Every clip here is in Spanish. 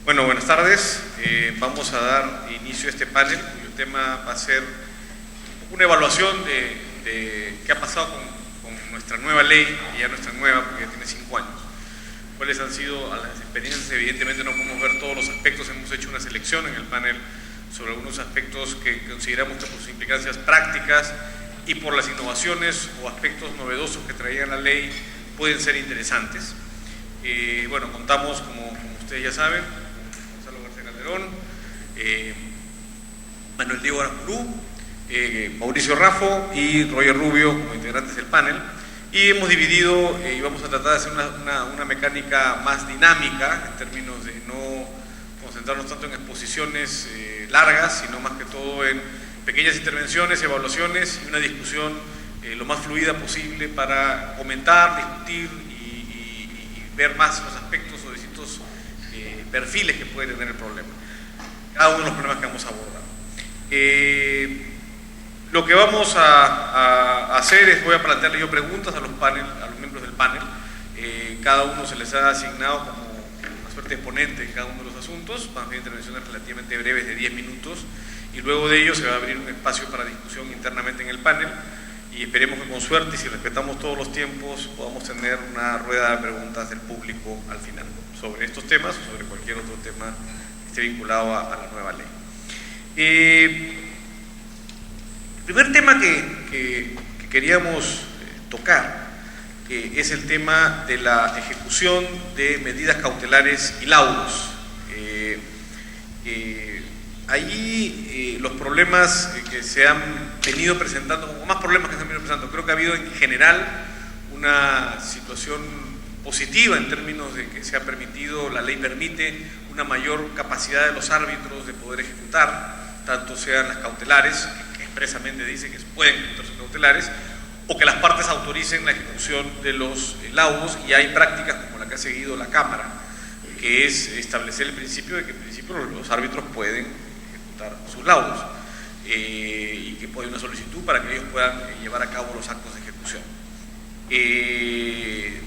Bueno, buenas tardes. Vamos a dar inicio a este panel, cuyo tema va a ser una evaluación de qué ha pasado con nuestra nueva ley, y ya nuestra nueva porque ya tiene 5 años. ¿Cuáles han sido las experiencias? Evidentemente no podemos ver todos los aspectos, hemos hecho una selección en el panel sobre algunos aspectos que consideramos que por sus implicancias prácticas y por las innovaciones o aspectos novedosos que traía la ley pueden ser interesantes. Bueno, contamos, como ustedes ya saben, con Gonzalo García Calderón, Manuel Diego Aramburú, Mauricio Raffo y Roger Rubio como integrantes del panel, y hemos dividido y vamos a tratar de hacer una mecánica más dinámica en términos de no concentrarnos tanto en exposiciones largas, sino más que todo en pequeñas intervenciones, evaluaciones y una discusión lo más fluida posible para comentar, discutir y ver más los aspectos o distintos perfiles que puede tener el problema, cada uno de los problemas que vamos a abordar. Lo que vamos a hacer es, voy a plantearle yo preguntas a los miembros del panel. Cada uno se les ha asignado como una suerte de ponente en cada uno de los asuntos. Van a hacer intervenciones relativamente breves de 10 minutos y luego de ello se va a abrir un espacio para discusión internamente en el panel, y esperemos que con suerte y si respetamos todos los tiempos podamos tener una rueda de preguntas del público al final sobre estos temas o sobre cualquier otro tema que esté vinculado a la nueva ley. El primer tema que queríamos tocar es el tema de la ejecución de medidas cautelares y laudos. Ahí los problemas que se han venido presentando, o más problemas que se han venido presentando, creo que ha habido en general una situación positiva en términos de que se ha permitido, la ley permite una mayor capacidad de los árbitros de poder ejecutar, tanto sean las cautelares, que expresamente dice que pueden ejecutarse cautelares, o que las partes autoricen la ejecución de los laudos, y hay prácticas como la que ha seguido la Cámara, que es establecer el principio de que en principio los árbitros pueden ejecutar sus laudos, y que puede haber una solicitud para que ellos puedan llevar a cabo los actos de ejecución.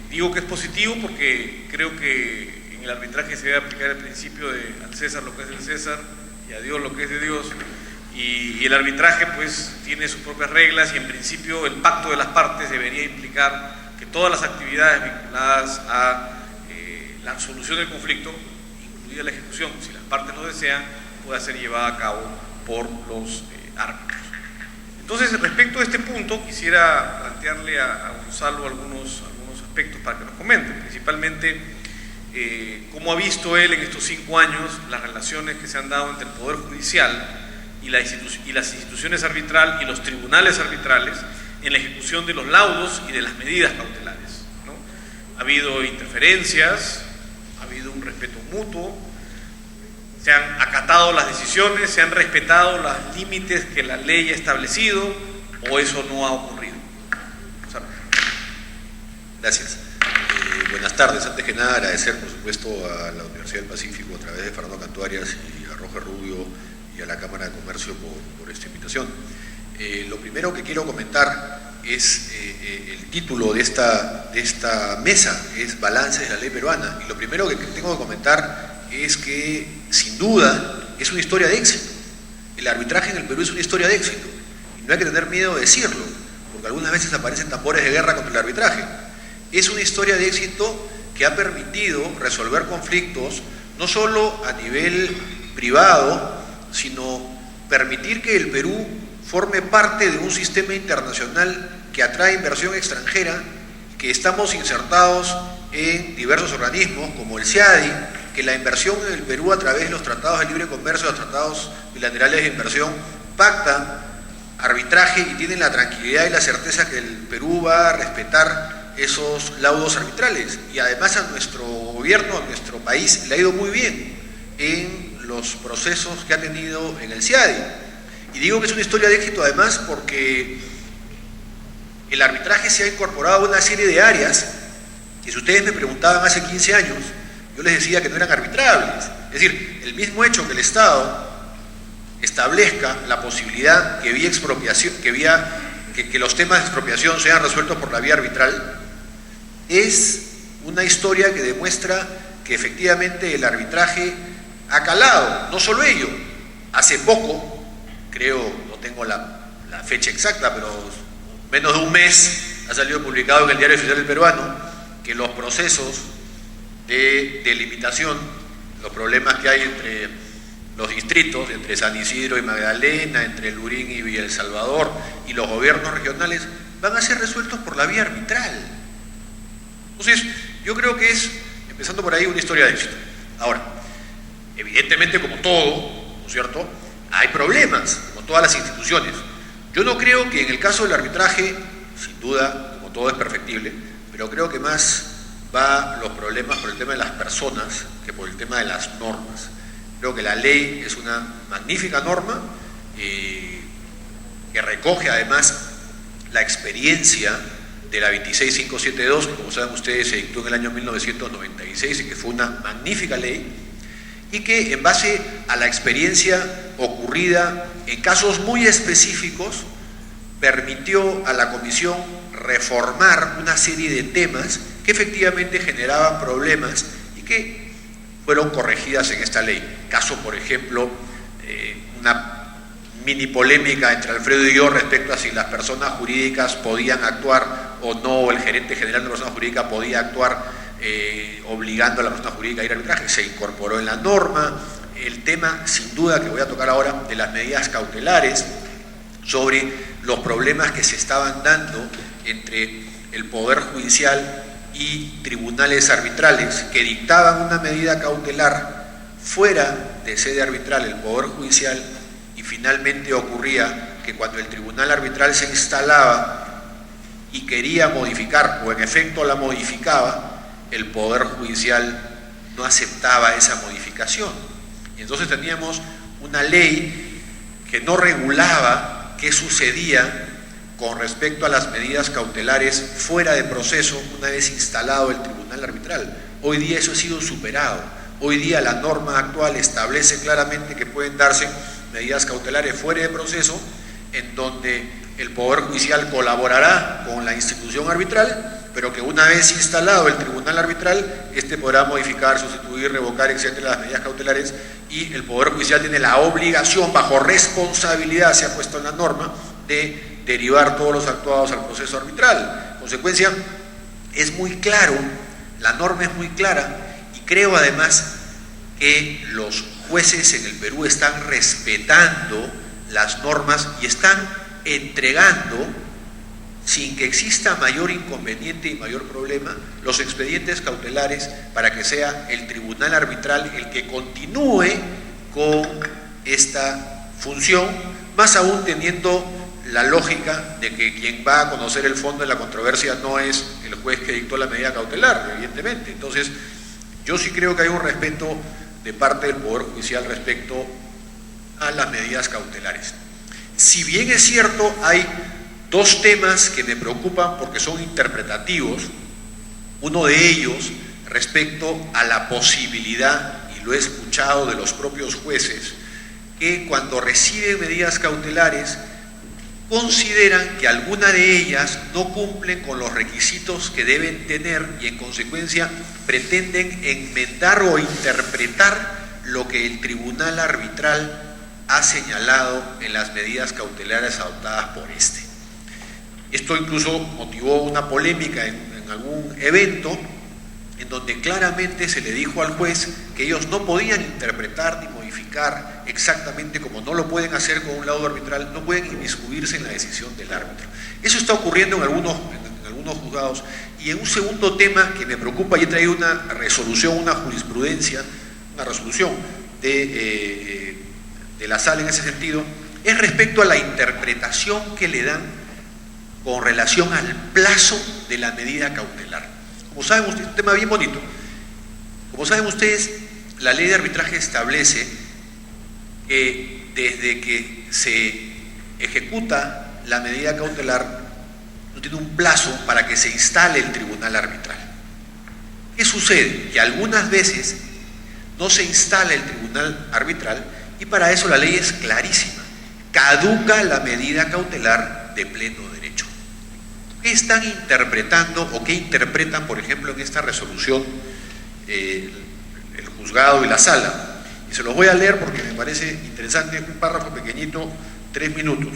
Digo que es positivo porque creo que en el arbitraje se debe aplicar el principio de al César lo que es del César y a Dios lo que es de Dios, y el arbitraje pues tiene sus propias reglas, y en principio el pacto de las partes debería implicar que todas las actividades vinculadas a la solución del conflicto, incluida la ejecución, si las partes lo desean, pueda ser llevada a cabo por los árbitros. Entonces, respecto a este punto, quisiera plantearle a Gonzalo algunos aspectos para que nos comente, principalmente cómo ha visto él en estos 5 años las relaciones que se han dado entre el Poder Judicial y las instituciones arbitrales y los tribunales arbitrales en la ejecución de los laudos y de las medidas cautelares, ¿no? Ha habido interferencias, ha habido un respeto mutuo, se han acatado las decisiones, se han respetado los límites que la ley ha establecido, o eso no ha ocurrido. Gracias. Buenas tardes. Antes que nada, agradecer por supuesto a la Universidad del Pacífico a través de Fernando Cantuarias y a Roger Rubio y a la Cámara de Comercio por esta invitación. Lo primero que quiero comentar es el título de esta mesa, es Balance de la Ley Peruana, y lo primero que tengo que comentar es que sin duda es una historia de éxito. El arbitraje en el Perú es una historia de éxito, y no hay que tener miedo de decirlo, porque algunas veces aparecen tambores de guerra contra el arbitraje. Es una historia de éxito que ha permitido resolver conflictos no solo a nivel privado, sino permitir que el Perú forme parte de un sistema internacional que atrae inversión extranjera, que estamos insertados en diversos organismos como el CIADI, que la inversión en el Perú a través de los tratados de libre comercio, los tratados bilaterales de inversión, pactan arbitraje y tienen la tranquilidad y la certeza que el Perú va a respetar esos laudos arbitrales. Y además a nuestro gobierno, a nuestro país, le ha ido muy bien en los procesos que ha tenido en el CIADI. Y digo que es una historia de éxito además porque el arbitraje se ha incorporado a una serie de áreas que, si ustedes me preguntaban hace 15 años, yo les decía que no eran arbitrables. Es decir, el mismo hecho que el Estado establezca la posibilidad que vía expropiación, que los temas de expropiación sean resueltos por la vía arbitral, es una historia que demuestra que efectivamente el arbitraje ha calado. No solo ello, hace poco, creo, no tengo la fecha exacta, pero menos de un mes ha salido publicado en el Diario Oficial del Peruano que los procesos de delimitación, los problemas que hay entre los distritos, entre San Isidro y Magdalena, entre Lurín y Villa El Salvador, y los gobiernos regionales, van a ser resueltos por la vía arbitral. Entonces, yo creo que es, empezando por ahí, una historia de éxito. Ahora, evidentemente, como todo, ¿no es cierto?, hay problemas, como todas las instituciones. Yo no creo que en el caso del arbitraje, sin duda, como todo es perfectible, pero creo que más va los problemas por el tema de las personas que por el tema de las normas. Creo que la ley es una magnífica norma que recoge además la experiencia de la 26572, que como saben ustedes se dictó en el año 1996 y que fue una magnífica ley, y que en base a la experiencia ocurrida en casos muy específicos permitió a la Comisión reformar una serie de temas que efectivamente generaban problemas y que fueron corregidas en esta ley. Caso, por ejemplo, una mini polémica entre Alfredo y yo respecto a si las personas jurídicas podían actuar o no, o el gerente general de la persona jurídica podía actuar obligando a la persona jurídica a ir al arbitraje. Se incorporó en la norma el tema, sin duda, que voy a tocar ahora, de las medidas cautelares, sobre los problemas que se estaban dando entre el Poder Judicial y tribunales arbitrales que dictaban una medida cautelar fuera de sede arbitral, el Poder Judicial, y finalmente ocurría que cuando el tribunal arbitral se instalaba y quería modificar, o en efecto la modificaba, el Poder Judicial no aceptaba esa modificación. Y entonces teníamos una ley que no regulaba qué sucedía con respecto a las medidas cautelares fuera de proceso una vez instalado el tribunal arbitral. Hoy día eso ha sido superado. Hoy día la norma actual establece claramente que pueden darse medidas cautelares fuera de proceso, en donde el Poder Judicial colaborará con la institución arbitral, pero que una vez instalado el tribunal arbitral, este podrá modificar, sustituir, revocar, etcétera, las medidas cautelares, y el Poder Judicial tiene la obligación, bajo responsabilidad, se ha puesto en la norma, de derivar todos los actuados al proceso arbitral. En consecuencia, es muy claro, la norma es muy clara, y creo además que los jueces en el Perú están respetando las normas y están entregando, sin que exista mayor inconveniente y mayor problema, los expedientes cautelares para que sea el tribunal arbitral el que continúe con esta función, más aún teniendo la lógica de que quien va a conocer el fondo de la controversia no es el juez que dictó la medida cautelar, evidentemente. Entonces, yo sí creo que hay un respeto de parte del Poder Judicial respecto a las medidas cautelares. Si bien es cierto, hay dos temas que me preocupan porque son interpretativos. Uno de ellos respecto a la posibilidad, y lo he escuchado de los propios jueces, que cuando reciben medidas cautelares consideran que alguna de ellas no cumplen con los requisitos que deben tener y en consecuencia pretenden enmendar o interpretar lo que el tribunal arbitral ha señalado en las medidas cautelares adoptadas por este. Esto incluso motivó una polémica en algún evento en donde claramente se le dijo al juez que ellos no podían interpretar ni modificar exactamente, como no lo pueden hacer con un laudo arbitral, no pueden inmiscuirse en la decisión del árbitro. Eso está ocurriendo en algunos juzgados. Y en un segundo tema que me preocupa, y he traído una resolución, una jurisprudencia, una resolución de la sala en ese sentido, es respecto a la interpretación que le dan con relación al plazo de la medida cautelar. Como saben ustedes, un tema bien bonito. Como saben ustedes, la ley de arbitraje establece que desde que se ejecuta la medida cautelar no tiene un plazo para que se instale el tribunal arbitral. ¿Qué sucede? Que algunas veces no se instala el tribunal arbitral y para eso la ley es clarísima. Caduca la medida cautelar de pleno derecho. ¿Qué están interpretando o qué interpretan, por ejemplo, en esta resolución el juzgado y la sala? Y se los voy a leer porque me parece interesante, un párrafo pequeñito, 3 minutos.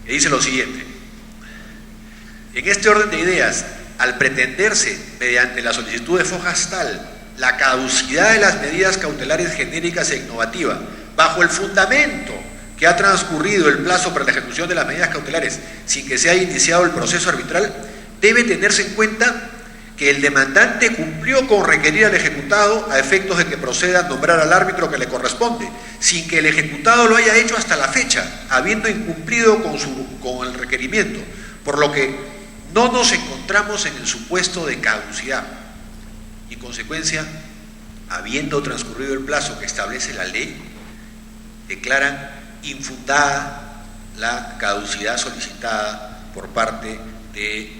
Que dice lo siguiente: en este orden de ideas, al pretenderse, mediante la solicitud de Fogastal, la caducidad de las medidas cautelares genéricas e innovativas, bajo el fundamento que ha transcurrido el plazo para la ejecución de las medidas cautelares sin que se haya iniciado el proceso arbitral, debe tenerse en cuenta que el demandante cumplió con requerir al ejecutado a efectos de que proceda a nombrar al árbitro que le corresponde, sin que el ejecutado lo haya hecho hasta la fecha, habiendo incumplido con el requerimiento, por lo que no nos encontramos en el supuesto de caducidad. Y en consecuencia, habiendo transcurrido el plazo que establece la ley, declaran infundada la caducidad solicitada por parte del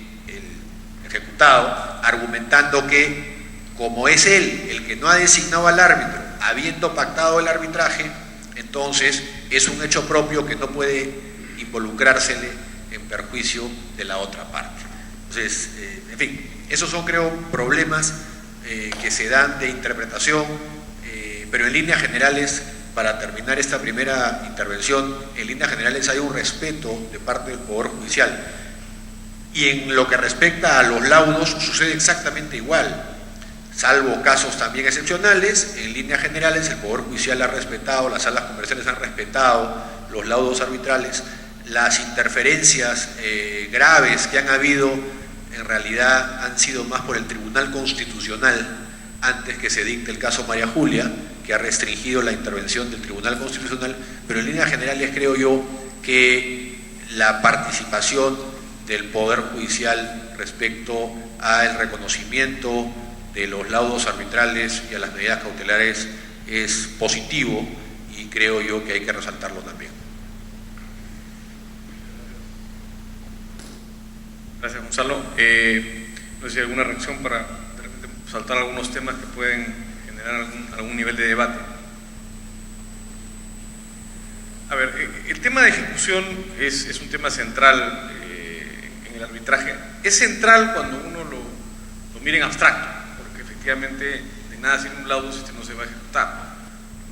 ejecutado, argumentando que, como es él el que no ha designado al árbitro, habiendo pactado el arbitraje, entonces es un hecho propio que no puede involucrársele en perjuicio de la otra parte. Entonces, en fin, esos son, creo, problemas que se dan de interpretación, pero en líneas generales, para terminar esta primera intervención, en líneas generales hay un respeto de parte del Poder Judicial. Y en lo que respecta a los laudos sucede exactamente igual, salvo casos también excepcionales. En líneas generales el Poder Judicial ha respetado, las salas comerciales han respetado los laudos arbitrales. Las interferencias graves que han habido en realidad han sido más por el Tribunal Constitucional antes que se dicte el caso María Julia, que ha restringido la intervención del Tribunal Constitucional, pero en líneas generales creo yo que la participación del Poder Judicial respecto al reconocimiento de los laudos arbitrales y a las medidas cautelares es positivo, y creo yo que hay que resaltarlo también. Gracias, Gonzalo. No sé si hay alguna reacción para de repente saltar algunos temas que pueden generar algún nivel de debate. A ver, el tema de ejecución es un tema central en el arbitraje. Es central cuando uno lo mira en abstracto, porque efectivamente de nada sirve un laudo si este no se va a ejecutar.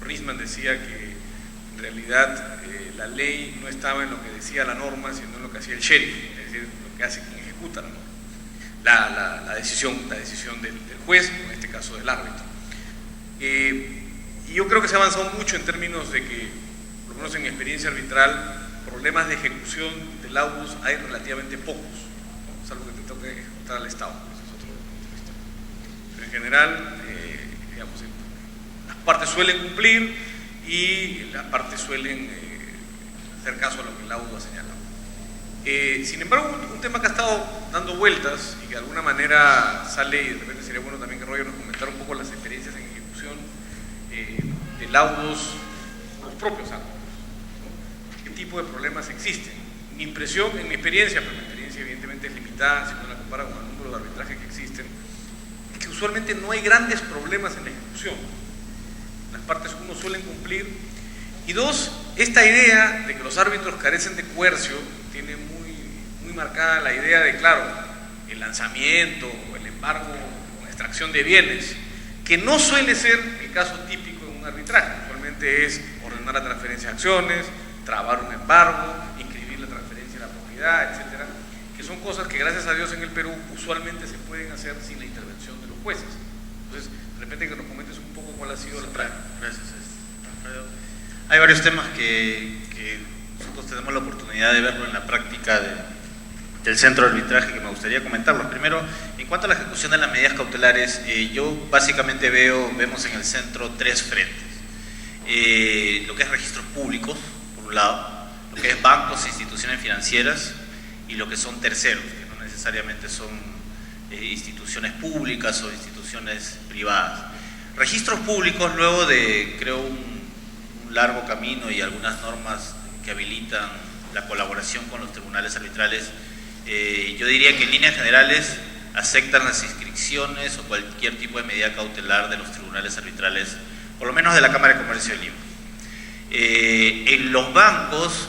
Risman decía que en realidad la ley no estaba en lo que decía la norma, sino en lo que hacía el sheriff, es decir, lo que hace quien ejecuta la norma, la decisión del juez, en este caso del árbitro. Y yo creo que se ha avanzado mucho en términos de que, por lo menos en mi experiencia arbitral, problemas de ejecución de laudos hay relativamente pocos, ¿no? Salvo que te toque ejecutar al Estado, eso es otro punto de vista. Pero en general, digamos, las partes suelen cumplir y las partes suelen hacer caso a lo que el laudo ha señalado. Sin embargo, un tema que ha estado dando vueltas y que de alguna manera sale, y de repente sería bueno también que Roger nos comentara un poco las experiencias en ejecución de laudos por los propios árbitros, ¿no? ¿Qué tipo de problemas existen? Mi impresión, en mi experiencia, pero mi experiencia evidentemente es limitada si uno la compara con el número de arbitrajes que existen, es que usualmente no hay grandes problemas en la ejecución. Las partes, uno, suelen cumplir, y dos, esta idea de que los árbitros carecen de coercio tiene muy marcada la idea de, claro, el lanzamiento o el embargo con extracción de bienes, que no suele ser el caso típico en un arbitraje. Usualmente es ordenar la transferencia de acciones, trabar un embargo, inscribir la transferencia de la propiedad, etcétera, que son cosas que, gracias a Dios, en el Perú usualmente se pueden hacer sin la intervención de los jueces. Entonces, de repente que nos comentes un poco cuál ha sido la práctica. Gracias, Alfredo. Hay varios temas que nosotros tenemos la oportunidad de verlo en la práctica del centro de arbitraje, que me gustaría comentarlos. Primero, en cuanto a la ejecución de las medidas cautelares, yo básicamente vemos en el centro tres frentes. Lo que es registros públicos, por un lado, lo que es bancos e instituciones financieras, y lo que son terceros, que no necesariamente son instituciones públicas o instituciones privadas. Registros públicos, luego de, creo, un largo camino y algunas normas que habilitan la colaboración con los tribunales arbitrales, yo diría que en líneas generales aceptan las inscripciones o cualquier tipo de medida cautelar de los tribunales arbitrales, por lo menos de la Cámara de Comercio de Lima. En los bancos,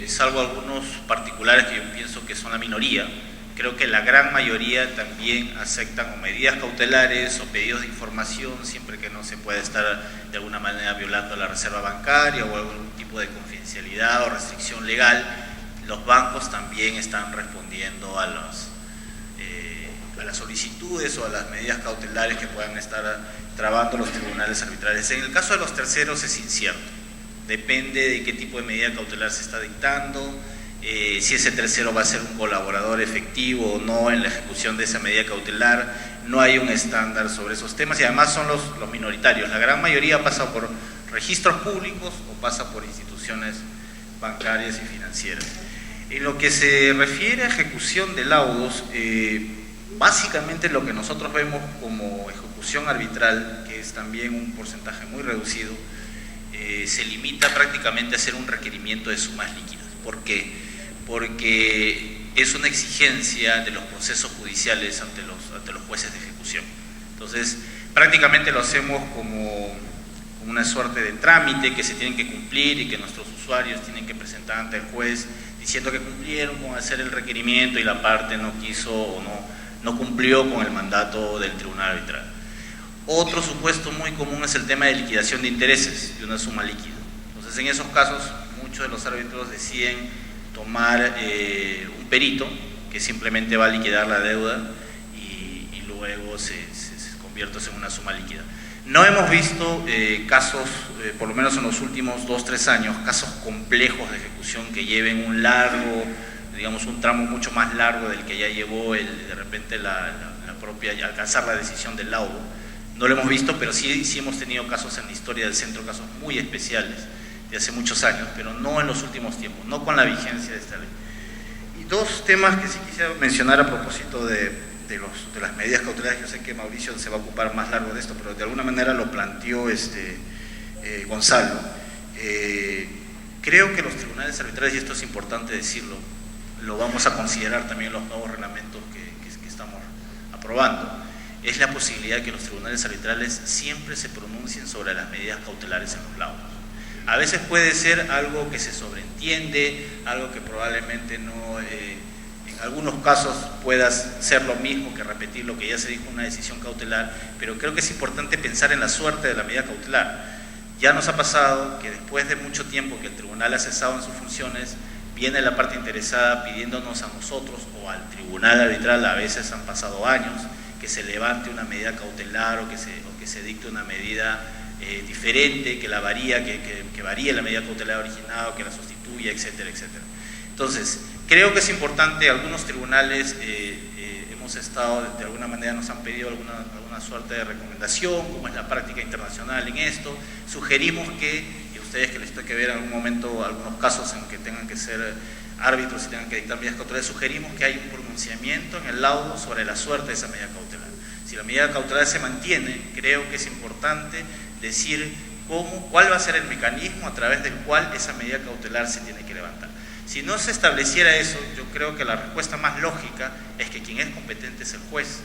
salvo algunos particulares que yo pienso que son la minoría, creo que la gran mayoría también aceptan o medidas cautelares o pedidos de información siempre que no se pueda estar de alguna manera violando la reserva bancaria o algún tipo de confidencialidad o restricción legal. Los bancos también están respondiendo a las solicitudes o a las medidas cautelares que puedan estar trabando los tribunales arbitrales. En el caso de los terceros es incierto, depende de qué tipo de medida cautelar se está dictando, si ese tercero va a ser un colaborador efectivo o no en la ejecución de esa medida cautelar. No hay un estándar sobre esos temas y además son los minoritarios. La gran mayoría pasa por registros públicos o pasa por instituciones bancarias y financieras. En lo que se refiere a ejecución de laudos, básicamente lo que nosotros vemos como ejecución arbitral, que es también un porcentaje muy reducido, se limita prácticamente a hacer un requerimiento de sumas líquidas. ¿Por qué? Porque es una exigencia de los procesos judiciales ante los jueces de ejecución. Entonces, prácticamente lo hacemos como una suerte de trámite que se tienen que cumplir y que nuestros usuarios tienen que presentar ante el juez diciendo que cumplieron con hacer el requerimiento y la parte no quiso o no cumplió con el mandato del tribunal arbitral. Otro supuesto muy común es el tema de liquidación de intereses de una suma líquida. Entonces, en esos casos, muchos de los árbitros deciden tomar un perito que simplemente va a liquidar la deuda y luego se convierte en una suma líquida. No hemos visto casos, por lo menos en los últimos 2-3 años, casos complejos de ejecución que lleven un largo, digamos un tramo mucho más largo del que ya llevó de repente la propia alcanzar la decisión del laudo. No lo hemos visto, pero sí hemos tenido casos en la historia del centro, casos muy especiales de hace muchos años, pero no en los últimos tiempos, no con la vigencia de esta ley. Y dos temas que sí quisiera mencionar a propósito de las medidas cautelares. Yo sé que Mauricio se va a ocupar más largo de esto, pero de alguna manera lo planteó Gonzalo. Creo que los tribunales arbitrales, y esto es importante decirlo, lo vamos a considerar también en los nuevos reglamentos que estamos aprobando, es la posibilidad de que los tribunales arbitrales siempre se pronuncien sobre las medidas cautelares en los laudos. A veces puede ser algo que se sobreentiende, algo que probablemente no, en algunos casos pueda ser lo mismo que repetir lo que ya se dijo en una decisión cautelar, pero creo que es importante pensar en la suerte de la medida cautelar. Ya nos ha pasado que después de mucho tiempo que el tribunal ha cesado en sus funciones, viene la parte interesada pidiéndonos a nosotros o al tribunal arbitral, a veces han pasado años, que se levante una medida cautelar o que se dicte una medida diferente, que varíe la medida cautelar originada o que la sustituya, etcétera, etcétera. Entonces, creo que es importante, algunos tribunales hemos estado, de alguna manera nos han pedido alguna suerte de recomendación, como es la práctica internacional en esto. Sugerimos que, y a ustedes que les toque ver en algún momento algunos casos en que tengan que ser árbitros y tengan que dictar medidas cautelares, sugerimos que haya un pronunciamiento en el laudo sobre la suerte de esa medida cautelar. Si la medida cautelar se mantiene, creo que es importante decir cuál va a ser el mecanismo a través del cual esa medida cautelar se tiene que levantar. Si no se estableciera eso, yo creo que la respuesta más lógica es que quien es competente es el juez.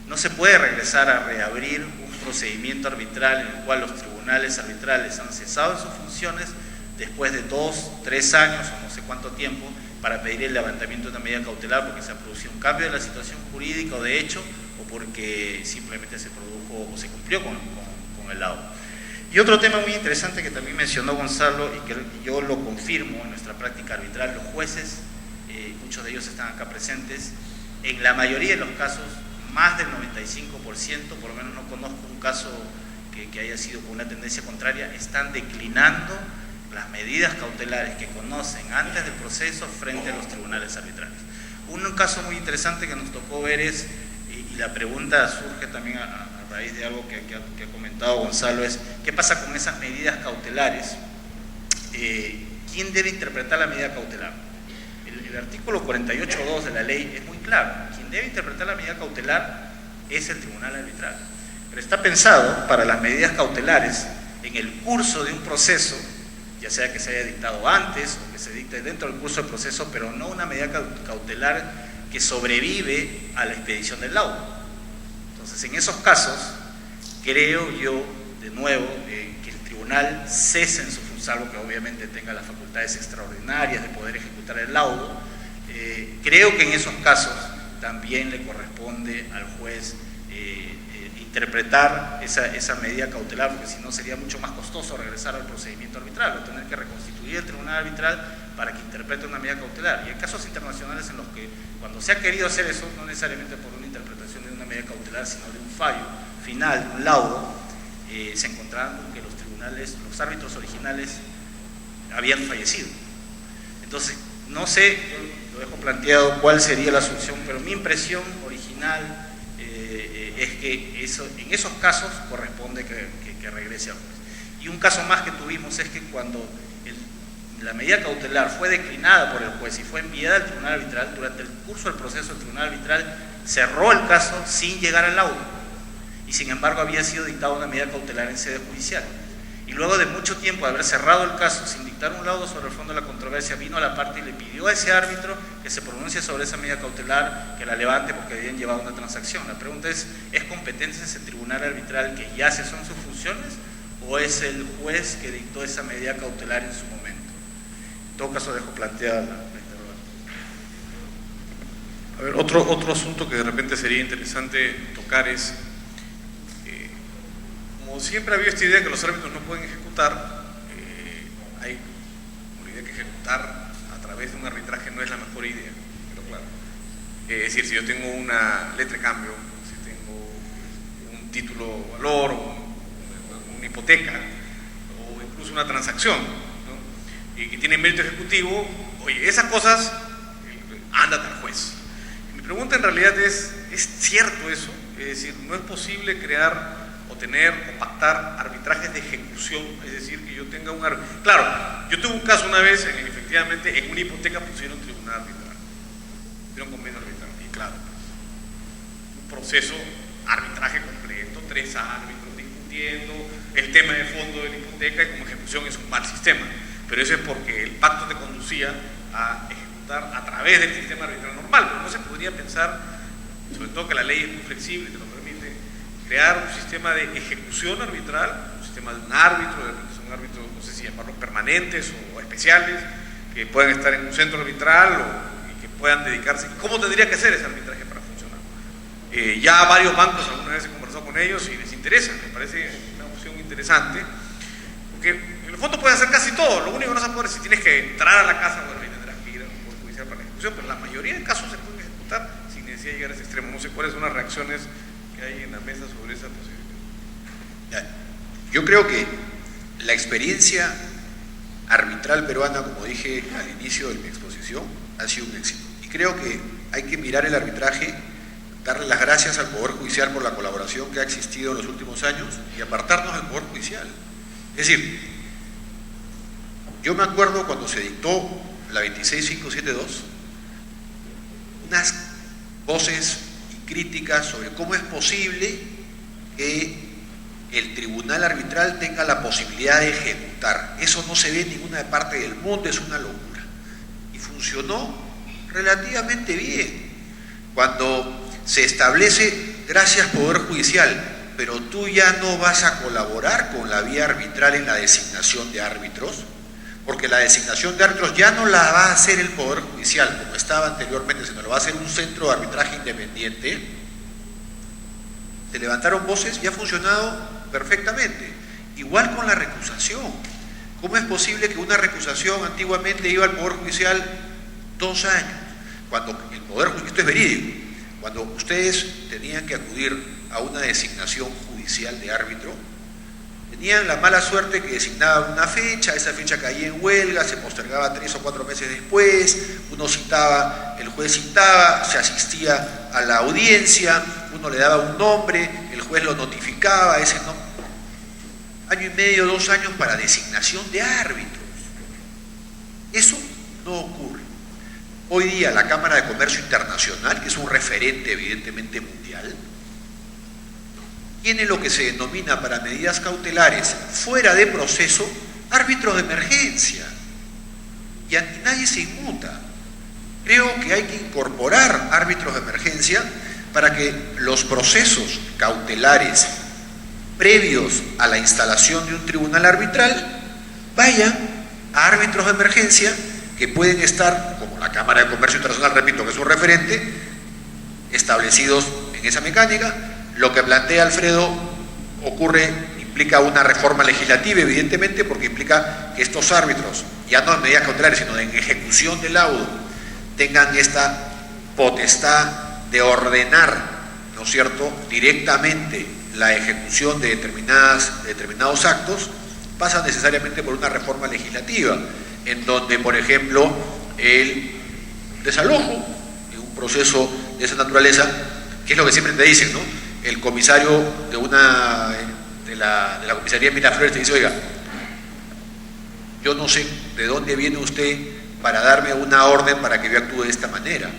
No se puede regresar a reabrir un procedimiento arbitral en el cual los tribunales arbitrales han cesado en sus funciones después de 2, 3 años o no sé cuánto tiempo para pedir el levantamiento de una medida cautelar porque se ha producido un cambio de la situación jurídica o de hecho o porque simplemente se produjo o se cumplió con el laudo. Y otro tema muy interesante que también mencionó Gonzalo y que yo lo confirmo en nuestra práctica arbitral, los jueces, muchos de ellos están acá presentes, en la mayoría de los casos, más del 95%, por lo menos no conozco un caso que haya sido con una tendencia contraria, están declinando las medidas cautelares que conocen antes del proceso frente a los tribunales arbitrales. Un caso muy interesante que nos tocó ver es, y la pregunta surge también a raíz de algo que ha comentado Gonzalo, es ¿qué pasa con esas medidas cautelares? ¿Quién debe interpretar la medida cautelar? El artículo 48.2 de la ley es muy claro, quien debe interpretar la medida cautelar es el tribunal arbitral, pero está pensado para las medidas cautelares en el curso de un proceso, ya sea que se haya dictado antes o que se dicte dentro del curso del proceso, pero no una medida cautelar que sobrevive a la expedición del laudo. Entonces, en esos casos, creo yo, de nuevo, que el tribunal cese en su función, salvo que obviamente tenga las facultades extraordinarias de poder ejecutar el laudo. Creo que en esos casos también le corresponde al juez interpretar esa medida cautelar, porque si no sería mucho más costoso regresar al procedimiento arbitral o tener que reconstituir el tribunal arbitral para que interprete una medida cautelar. Y hay casos internacionales en los que cuando se ha querido hacer eso, no necesariamente por una interpretación de una medida cautelar, sino de un fallo final, de un laudo, se encontraban con que los árbitros originales habían fallecido. Entonces, no sé, yo lo dejo planteado cuál sería la solución, pero mi impresión original es que en esos casos corresponde que regrese al juez. Y un caso más que tuvimos es que cuando la medida cautelar fue declinada por el juez y fue enviada al tribunal arbitral, durante el curso del proceso el tribunal arbitral cerró el caso sin llegar al laudo, y sin embargo había sido dictada una medida cautelar en sede judicial. Y luego de mucho tiempo de haber cerrado el caso sin dictar un laudo sobre el fondo de la controversia, vino a la parte y le pidió a ese árbitro que se pronuncie sobre esa medida cautelar, que la levante porque habían llevado una transacción. La pregunta ¿es competencia ese tribunal arbitral que ya se son sus funciones o es el juez que dictó esa medida cautelar en su momento? En todo caso dejo planteada la interrogante. A ver, otro asunto que de repente sería interesante tocar es, como siempre ha habido esta idea que los árbitros no pueden ejecutar, hay una idea que ejecutar a través de un arbitraje no es la mejor idea, pero claro. Es decir, si yo tengo una letra de cambio, si tengo un título de valor, una hipoteca, o incluso una transacción, ¿no? Y que tiene mérito ejecutivo, oye, esas cosas, ándate al juez. Mi pregunta en realidad es cierto eso? Es decir, no es posible crear o tener o pactar arbitrajes de ejecución, es decir, que yo tenga Claro, yo tuve un caso una vez en el que efectivamente en una hipoteca pusieron tribunal arbitral, pusieron convenio arbitral, y claro, un proceso, arbitraje completo, 3 árbitros discutiendo el tema de fondo de la hipoteca, y como ejecución es un mal sistema, pero eso es porque el pacto te conducía a ejecutar a través del sistema arbitral normal, pero no se podría pensar, sobre todo que la ley es muy flexible, te lo permite, crear un sistema de ejecución arbitral, un sistema de un árbitro, son árbitros, no sé si llamarlos permanentes o especiales, que puedan estar en un centro arbitral y que puedan dedicarse. ¿Cómo tendría que ser ese arbitraje para funcionar? Ya varios bancos alguna vez he conversado con ellos y les interesa, me parece una opción interesante, porque en el fondo puedes hacer casi todo, lo único que no se puede es si tienes que entrar a la casa, bueno, y tendrás que ir a un poder judicial para la ejecución, pero la mayoría de casos se pueden ejecutar sin necesidad de llegar a ese extremo. No sé cuáles son las reacciones que hay en la mesa sobre esa posibilidad. Yo creo que la experiencia arbitral peruana, como dije al inicio de mi exposición, ha sido un éxito. Y creo que hay que mirar el arbitraje, darle las gracias al Poder Judicial por la colaboración que ha existido en los últimos años y apartarnos del Poder Judicial. Es decir, yo me acuerdo cuando se dictó la 26572, unas voces críticas sobre cómo es posible que el tribunal arbitral tenga la posibilidad de ejecutar. Eso no se ve en ninguna parte del mundo, es una locura. Y funcionó relativamente bien. Cuando se establece, gracias Poder Judicial, pero tú ya no vas a colaborar con la vía arbitral en la designación de árbitros, porque la designación de árbitros ya no la va a hacer el Poder Judicial como estaba anteriormente, sino lo va a hacer un centro de arbitraje independiente. Se levantaron voces y ha funcionado perfectamente. Igual con la recusación. ¿Cómo es posible que una recusación antiguamente iba al Poder Judicial 2 años? Cuando el Poder Judicial, esto es verídico, cuando ustedes tenían que acudir a una designación judicial de árbitro, tenían la mala suerte que designaban una fecha, esa fecha caía en huelga, se postergaba 3 o 4 meses después, uno citaba, el juez citaba, se asistía a la audiencia, uno le daba un nombre, el juez lo notificaba, ese no. 1 año y medio, 2 años para designación de árbitros. Eso no ocurre. Hoy día la Cámara de Comercio Internacional, que es un referente evidentemente mundial, tiene lo que se denomina para medidas cautelares fuera de proceso árbitros de emergencia y nadie se inmuta. Creo que hay que incorporar árbitros de emergencia para que los procesos cautelares previos a la instalación de un tribunal arbitral vayan a árbitros de emergencia que pueden estar, como la Cámara de Comercio Internacional, repito, que es un referente, establecidos en esa mecánica. Lo que plantea Alfredo implica una reforma legislativa, evidentemente, porque implica que estos árbitros, ya no en medidas cautelares, sino en ejecución del laudo, tengan esta potestad de ordenar, ¿no es cierto?, directamente la ejecución de determinados actos. Pasa necesariamente por una reforma legislativa, en donde, por ejemplo, el desalojo en un proceso de esa naturaleza, que es lo que siempre te dicen, ¿no? El comisario de la comisaría de Miraflores te dice: oiga, yo no sé de dónde viene usted para darme una orden para que yo actúe de esta manera.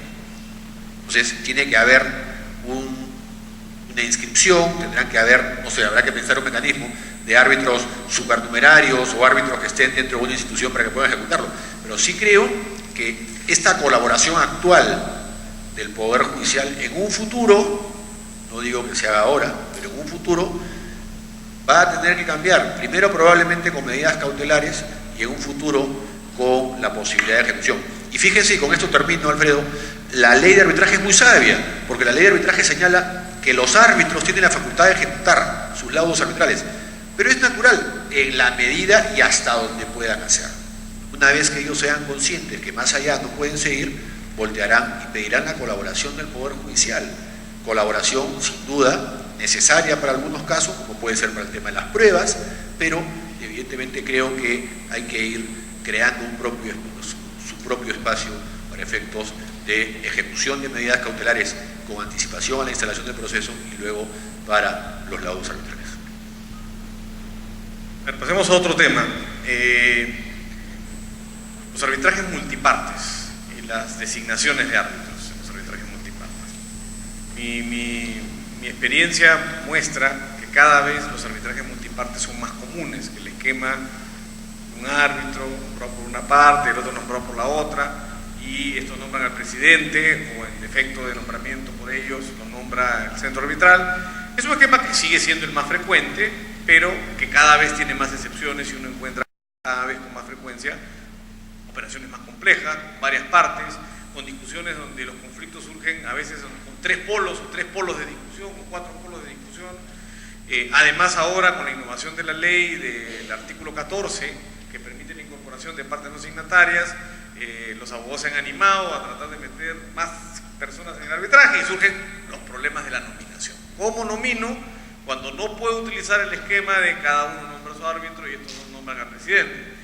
Entonces tiene que haber una inscripción, tendrán que haber, no sé, habrá que pensar un mecanismo de árbitros supernumerarios o árbitros que estén dentro de una institución para que puedan ejecutarlo. Pero sí creo que esta colaboración actual del Poder Judicial en un futuro, no digo que se haga ahora, pero en un futuro va a tener que cambiar, primero probablemente con medidas cautelares y en un futuro con la posibilidad de ejecución. Y fíjense, y con esto termino, Alfredo, la ley de arbitraje es muy sabia, porque la ley de arbitraje señala que los árbitros tienen la facultad de ejecutar sus laudos arbitrales, pero es natural, en la medida y hasta donde puedan hacer. Una vez que ellos sean conscientes que más allá no pueden seguir, voltearán y pedirán la colaboración del Poder Judicial. Colaboración, sin duda, necesaria para algunos casos, como puede ser para el tema de las pruebas, pero evidentemente creo que hay que ir creando su propio espacio para efectos de ejecución de medidas cautelares con anticipación a la instalación del proceso y luego para los laudos arbitrales. Pasemos a otro tema. Los arbitrajes multipartes y las designaciones de árbitros en los arbitrajes multipartes. Mi experiencia muestra que cada vez los arbitrajes multipartes son más comunes, que el esquema de un árbitro nombrado por una parte, el otro nombrado por la otra, y estos nombran al presidente o en defecto de nombramiento por ellos lo nombra el centro arbitral. Es un esquema que sigue siendo el más frecuente, pero que cada vez tiene más excepciones y uno encuentra cada vez con más frecuencia operaciones más complejas, varias partes, con discusiones donde los conflictos surgen a veces con tres polos de discusión o 4 polos de discusión. Además, ahora con la innovación de la ley del artículo 14 que permite la incorporación de partes no signatarias, los abogados se han animado a tratar de meter más personas en el arbitraje y surgen los problemas de la nominación. ¿Cómo nomino cuando no puedo utilizar el esquema de cada uno nombra a su árbitro y estos dos nombran al presidente?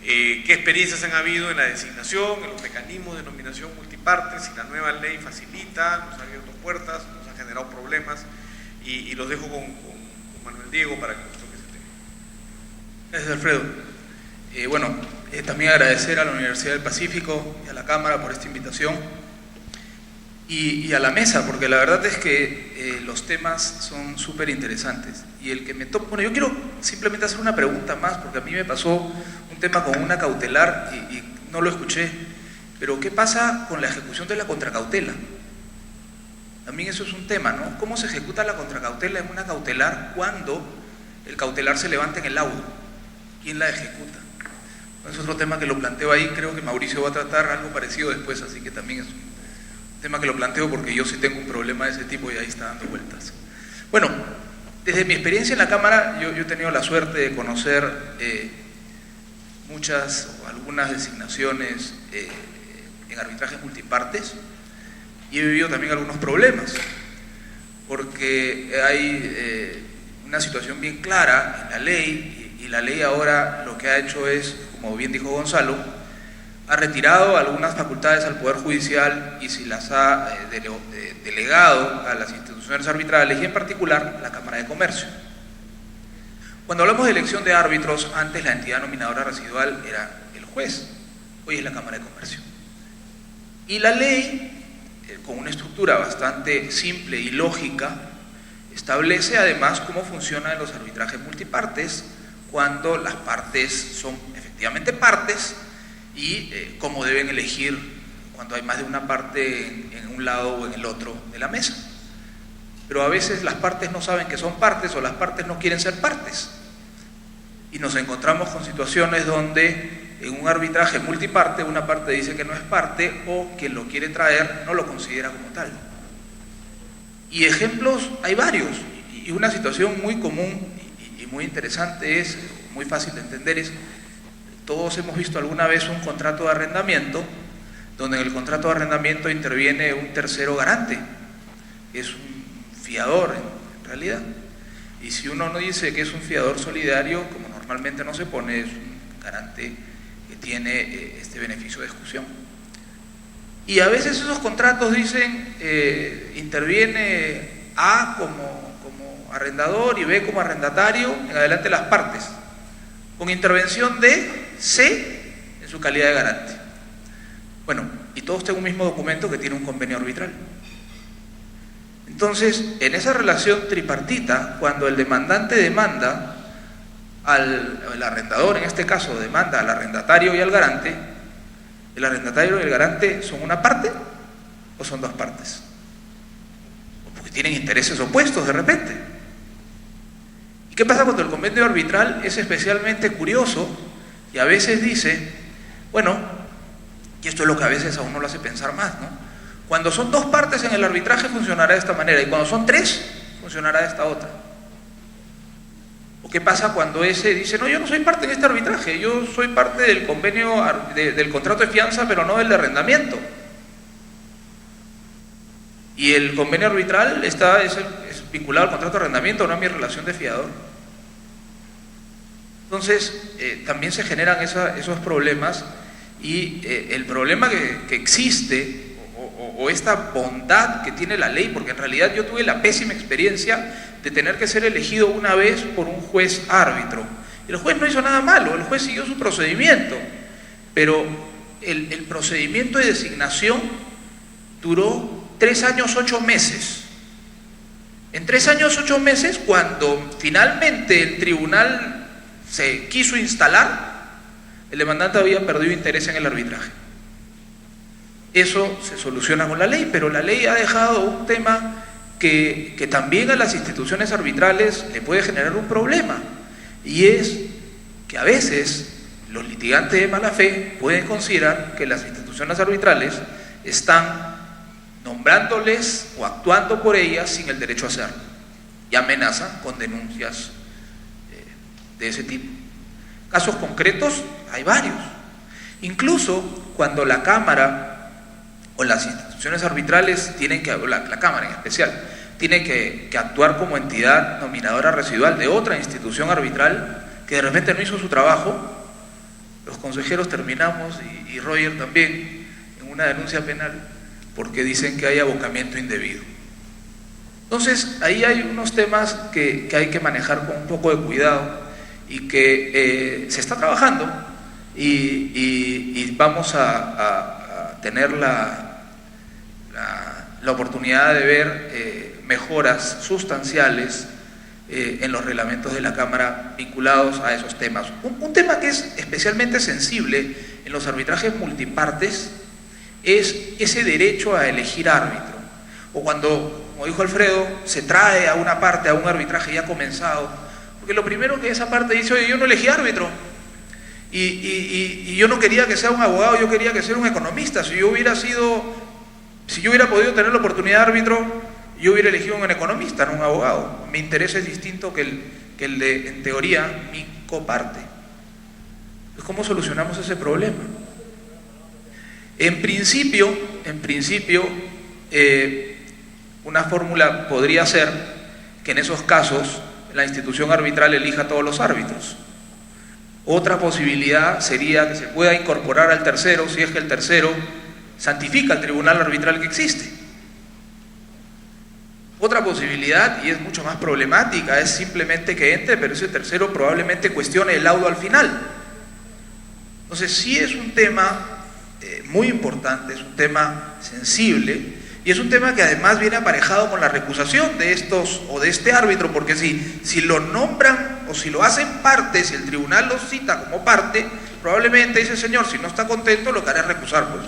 ¿Qué experiencias han habido en la designación, en los mecanismos de nominación multipartes? Si la nueva ley facilita, nos ha abierto puertas, nos ha generado problemas, y los dejo con Manuel Diego para que nos toque ese tema. Gracias, Alfredo. También agradecer a la Universidad del Pacífico y a la Cámara por esta invitación y a la mesa, porque la verdad es que los temas son súper interesantes. Y el que me toca, bueno, yo quiero simplemente hacer una pregunta más, porque a mí me pasó un tema con una cautelar y no lo escuché, pero ¿qué pasa con la ejecución de la contracautela? También eso es un tema, ¿no? ¿Cómo se ejecuta la contracautela en una cautelar cuando el cautelar se levanta en el laudo? ¿Quién la ejecuta? Es otro tema que lo planteo ahí, creo que Mauricio va a tratar algo parecido después, así que también es un tema que lo planteo porque yo sí tengo un problema de ese tipo y ahí está dando vueltas. Bueno, desde mi experiencia en la Cámara, yo he tenido la suerte de conocer muchas o algunas designaciones en arbitrajes multipartes y he vivido también algunos problemas, porque hay una situación bien clara en la ley y la ley ahora lo que ha hecho es, como bien dijo Gonzalo, ha retirado algunas facultades al Poder Judicial y se las ha delegado a las instituciones arbitrales y en particular a la Cámara de Comercio. Cuando hablamos de elección de árbitros, antes la entidad nominadora residual era el juez, hoy es la Cámara de Comercio. Y la ley, con una estructura bastante simple y lógica, establece además cómo funcionan los arbitrajes multipartes cuando las partes son efectivamente partes y cómo deben elegir cuando hay más de una parte en un lado o en el otro de la mesa. Pero a veces las partes no saben que son partes o las partes no quieren ser partes. Y nos encontramos con situaciones donde en un arbitraje multiparte una parte dice que no es parte o quien lo quiere traer no lo considera como tal. Y ejemplos hay varios, y una situación muy común y muy interesante es, muy fácil de entender es, todos hemos visto alguna vez un contrato de arrendamiento, donde en el contrato de arrendamiento interviene un tercero garante, que es un fiador en realidad. Y si uno no dice que es un fiador solidario, como normalmente no se pone, es un garante que tiene este beneficio de ejecución. Y a veces esos contratos dicen, interviene A como arrendador y B como arrendatario, en adelante las partes, con intervención de C en su calidad de garante. Bueno, y todos tienen un mismo documento que tiene un convenio arbitral. Entonces, en esa relación tripartita, cuando el demandante demanda el arrendador, en este caso, demanda al arrendatario y al garante, ¿el arrendatario y el garante son una parte o son dos partes? Porque tienen intereses opuestos de repente. ¿Y qué pasa cuando el convenio arbitral es especialmente curioso y a veces dice, bueno, y esto es lo que a veces a uno lo hace pensar más, ¿no? Cuando son dos partes en el arbitraje funcionará de esta manera y cuando son tres funcionará de esta otra. ¿O qué pasa cuando ese dice, no, yo no soy parte en este arbitraje, yo soy parte del convenio, del contrato de fianza, pero no del de arrendamiento? Y el convenio arbitral es vinculado al contrato de arrendamiento, no a mi relación de fiador. Entonces, también se generan esos problemas y el problema que existe o esta bondad que tiene la ley, porque en realidad yo tuve la pésima experiencia de tener que ser elegido una vez por un juez árbitro. El juez no hizo nada malo, el juez siguió su procedimiento, pero el procedimiento de designación duró 3 años 8 meses. En 3 años 8 meses, cuando finalmente el tribunal se quiso instalar, el demandante había perdido interés en el arbitraje. Eso se soluciona con la ley, pero la ley ha dejado un tema que también a las instituciones arbitrales le puede generar un problema, y es que a veces los litigantes de mala fe pueden considerar que las instituciones arbitrales están nombrándoles o actuando por ellas sin el derecho a hacerlo, y amenazan con denuncias de ese tipo. Casos concretos hay varios. Incluso cuando la Cámara o las instituciones arbitrales tienen que, la Cámara en especial, tiene que actuar como entidad nominadora residual de otra institución arbitral que de repente no hizo su trabajo, los consejeros terminamos, y Roger también, en una denuncia penal, porque dicen que hay abocamiento indebido. Entonces, ahí hay unos temas que hay que manejar con un poco de cuidado y que se está trabajando y vamos a tener la oportunidad de ver mejoras sustanciales en los reglamentos de la Cámara vinculados a esos temas. Un tema que es especialmente sensible en los arbitrajes multipartes es ese derecho a elegir árbitro, o cuando, como dijo Alfredo, se trae a una parte a un arbitraje ya comenzado, porque lo primero que esa parte dice, oye, yo no elegí árbitro, y yo no quería que sea un abogado, yo quería que sea un economista. Si yo hubiera podido tener la oportunidad de árbitro, yo hubiera elegido un economista, no un abogado. Mi interés es distinto que el de, en teoría, mi coparte. ¿Cómo solucionamos ese problema? En principio, una fórmula podría ser que en esos casos la institución arbitral elija a todos los árbitros. Otra posibilidad sería que se pueda incorporar al tercero si es que el tercero santifica el tribunal arbitral que existe. Otra posibilidad, y es mucho más problemática, es simplemente que entre, pero ese tercero probablemente cuestione el laudo al final. Entonces sí es un tema muy importante, es un tema sensible, y es un tema que además viene aparejado con la recusación de estos o de este árbitro, porque si lo nombran o si lo hacen parte, si el tribunal lo cita como parte, probablemente ese señor, si no está contento, lo que hará es recusar, pues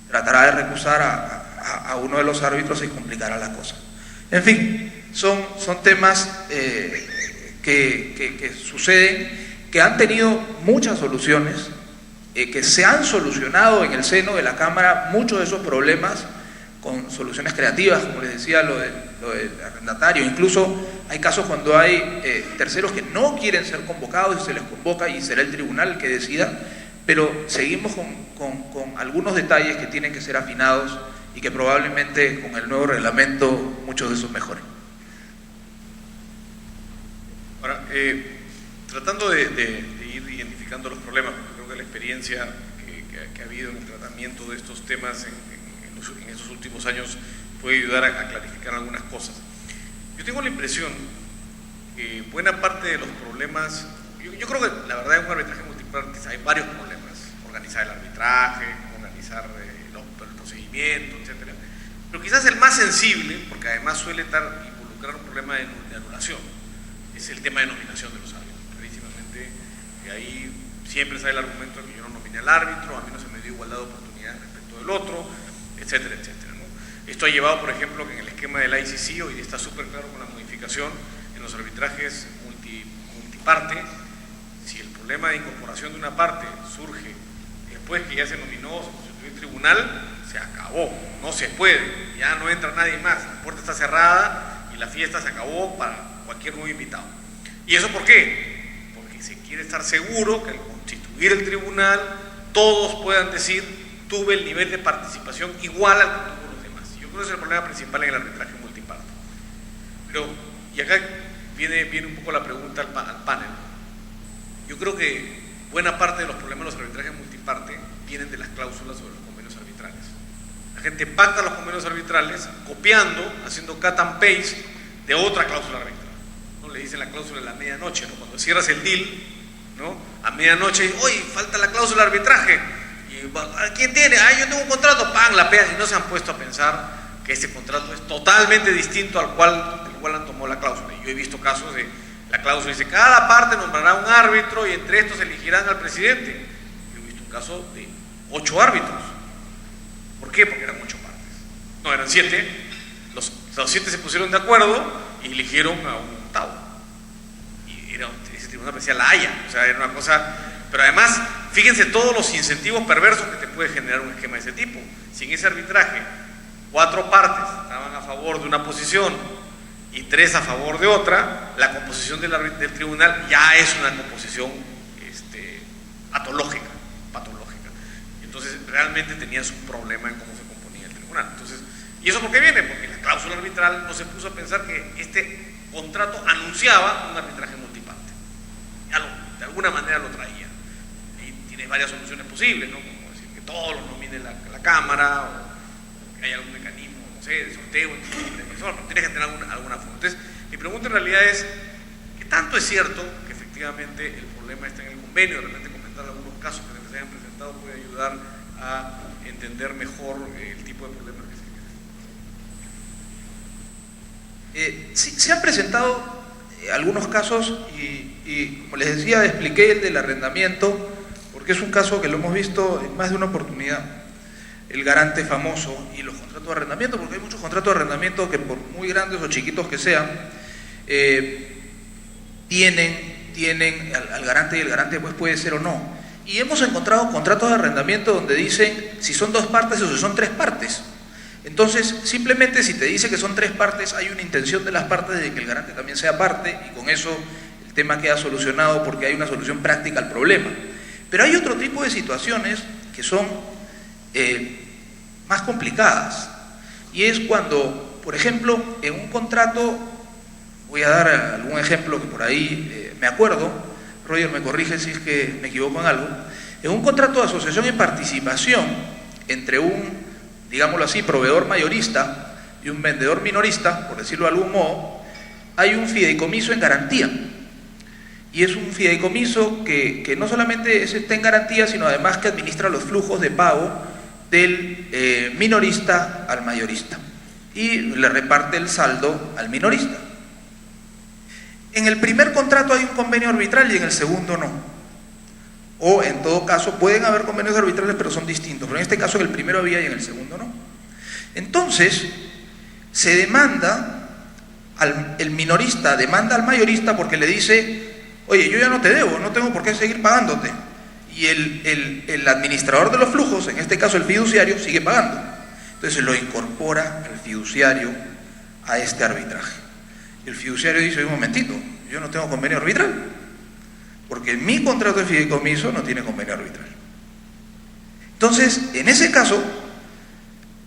tratará de recusar a uno de los árbitros y complicará la cosa. En fin, son temas que suceden, que han tenido muchas soluciones, que se han solucionado en el seno de la Cámara muchos de esos problemas, con soluciones creativas, como les decía, lo del arrendatario. Incluso hay casos cuando hay terceros que no quieren ser convocados y se les convoca y será el tribunal el que decida, pero seguimos con algunos detalles que tienen que ser afinados y que probablemente con el nuevo reglamento muchos de esos mejoren. Ahora, tratando de ir identificando los problemas, porque creo que la experiencia que ha habido en el tratamiento de estos temas en estos últimos años puede ayudar a clarificar algunas cosas. Yo tengo la impresión que buena parte de los problemas, yo creo que la verdad en un arbitraje multipartes hay varios problemas: organizar el arbitraje, organizar el procedimiento, etcétera. Pero quizás el más sensible, porque además suele involucrar un problema de anulación, es el tema de nominación de los árbitros. Clarísimamente, que ahí siempre sale el argumento de que yo no nominé al árbitro, a mí no se me dio igualdad de oportunidades respecto del otro, etcétera, etcétera, ¿no? Esto ha llevado, por ejemplo, que en el esquema del ICC hoy está súper claro con la modificación en los arbitrajes multiparte. Si el problema de incorporación de una parte surge después que ya se nominó, se constituyó el tribunal, se acabó, no se puede, ya no entra nadie más, la puerta está cerrada y la fiesta se acabó para cualquier nuevo invitado. ¿Y eso por qué? Porque se quiere estar seguro que al constituir el tribunal todos puedan decir: tuve el nivel de participación igual al que tuvo los demás. Yo creo que ese es el problema principal en el arbitraje multiparte. Pero, y acá viene un poco la pregunta al panel. Yo creo que buena parte de los problemas de los arbitrajes multiparte vienen de las cláusulas sobre los convenios arbitrales. La gente pacta los convenios arbitrales copiando, haciendo cut and paste de otra cláusula arbitral, ¿no? Le dicen la cláusula de la medianoche, ¿no? Cuando cierras el deal, ¿no? A medianoche, oye, falta la cláusula de arbitraje. Y, ¿quién tiene? Ah, yo tengo un contrato, ¡pam!, la pegas, y no se han puesto a pensar que ese contrato es totalmente distinto al cual han tomado la cláusula. Y yo he visto casos de la cláusula dice: cada parte nombrará un árbitro y entre estos elegirán al presidente. Yo he visto un caso de 8 árbitros. ¿Por qué? Porque eran 8 partes. No, eran 7. Los 7 se pusieron de acuerdo y eligieron a un octavo. Y era ese tribunal parecía La Haya. O sea, era una cosa. Pero además, fíjense todos los incentivos perversos que te puede generar un esquema de ese tipo. Si en ese arbitraje 4 partes estaban a favor de una posición y 3 a favor de otra, la composición del tribunal ya es una composición patológica. Entonces realmente tenías un problema en cómo se componía el tribunal. Entonces, ¿y eso por qué viene? Porque la cláusula arbitral no se puso a pensar que este contrato anunciaba un arbitraje multiparte. De alguna manera lo traía. Y tiene varias soluciones posibles, ¿no? Como decir que todos los nomine la Cámara, o que haya algún mecanismo, no sé, de sorteo, pero tienes que tener alguna forma. Entonces, mi pregunta en realidad es: ¿qué tanto es cierto que efectivamente el problema está en el convenio? De repente comentar algunos casos que se hayan presentado puede ayudar a entender mejor el tipo de problemas que se tienen. Sí, se han presentado algunos casos y como les decía, expliqué el del arrendamiento porque es un caso que lo hemos visto en más de una oportunidad, el garante famoso y los contratos de arrendamiento, porque hay muchos contratos de arrendamiento que por muy grandes o chiquitos que sean tienen al garante, y el garante pues puede ser o no. Y hemos encontrado contratos de arrendamiento donde dicen si son 2 partes o si son 3 partes. Entonces, simplemente si te dice que son 3 partes, hay una intención de las partes de que el garante también sea parte, y con eso el tema queda solucionado porque hay una solución práctica al problema. Pero hay otro tipo de situaciones que son más complicadas, y es cuando, por ejemplo, en un contrato, voy a dar algún ejemplo que por ahí me acuerdo, Roger me corrige si es que me equivoco en algo, en un contrato de asociación en participación entre un, digámoslo así, proveedor mayorista y un vendedor minorista, por decirlo de algún modo, hay un fideicomiso en garantía. Y es un fideicomiso que no solamente está en garantía, sino además que administra los flujos de pago del minorista al mayorista y le reparte el saldo al minorista. En el primer contrato hay un convenio arbitral y en el segundo no. O en todo caso pueden haber convenios arbitrales pero son distintos, pero en este caso en el primero había y en el segundo no. Entonces se demanda, el minorista demanda al mayorista porque le dice: oye, yo ya no te debo, no tengo por qué seguir pagándote. Y el administrador de los flujos, en este caso el fiduciario, sigue pagando. Entonces lo incorpora el fiduciario a este arbitraje. El fiduciario dice, un momentito, yo no tengo convenio arbitral, porque mi contrato de fideicomiso no tiene convenio arbitral. Entonces, en ese caso,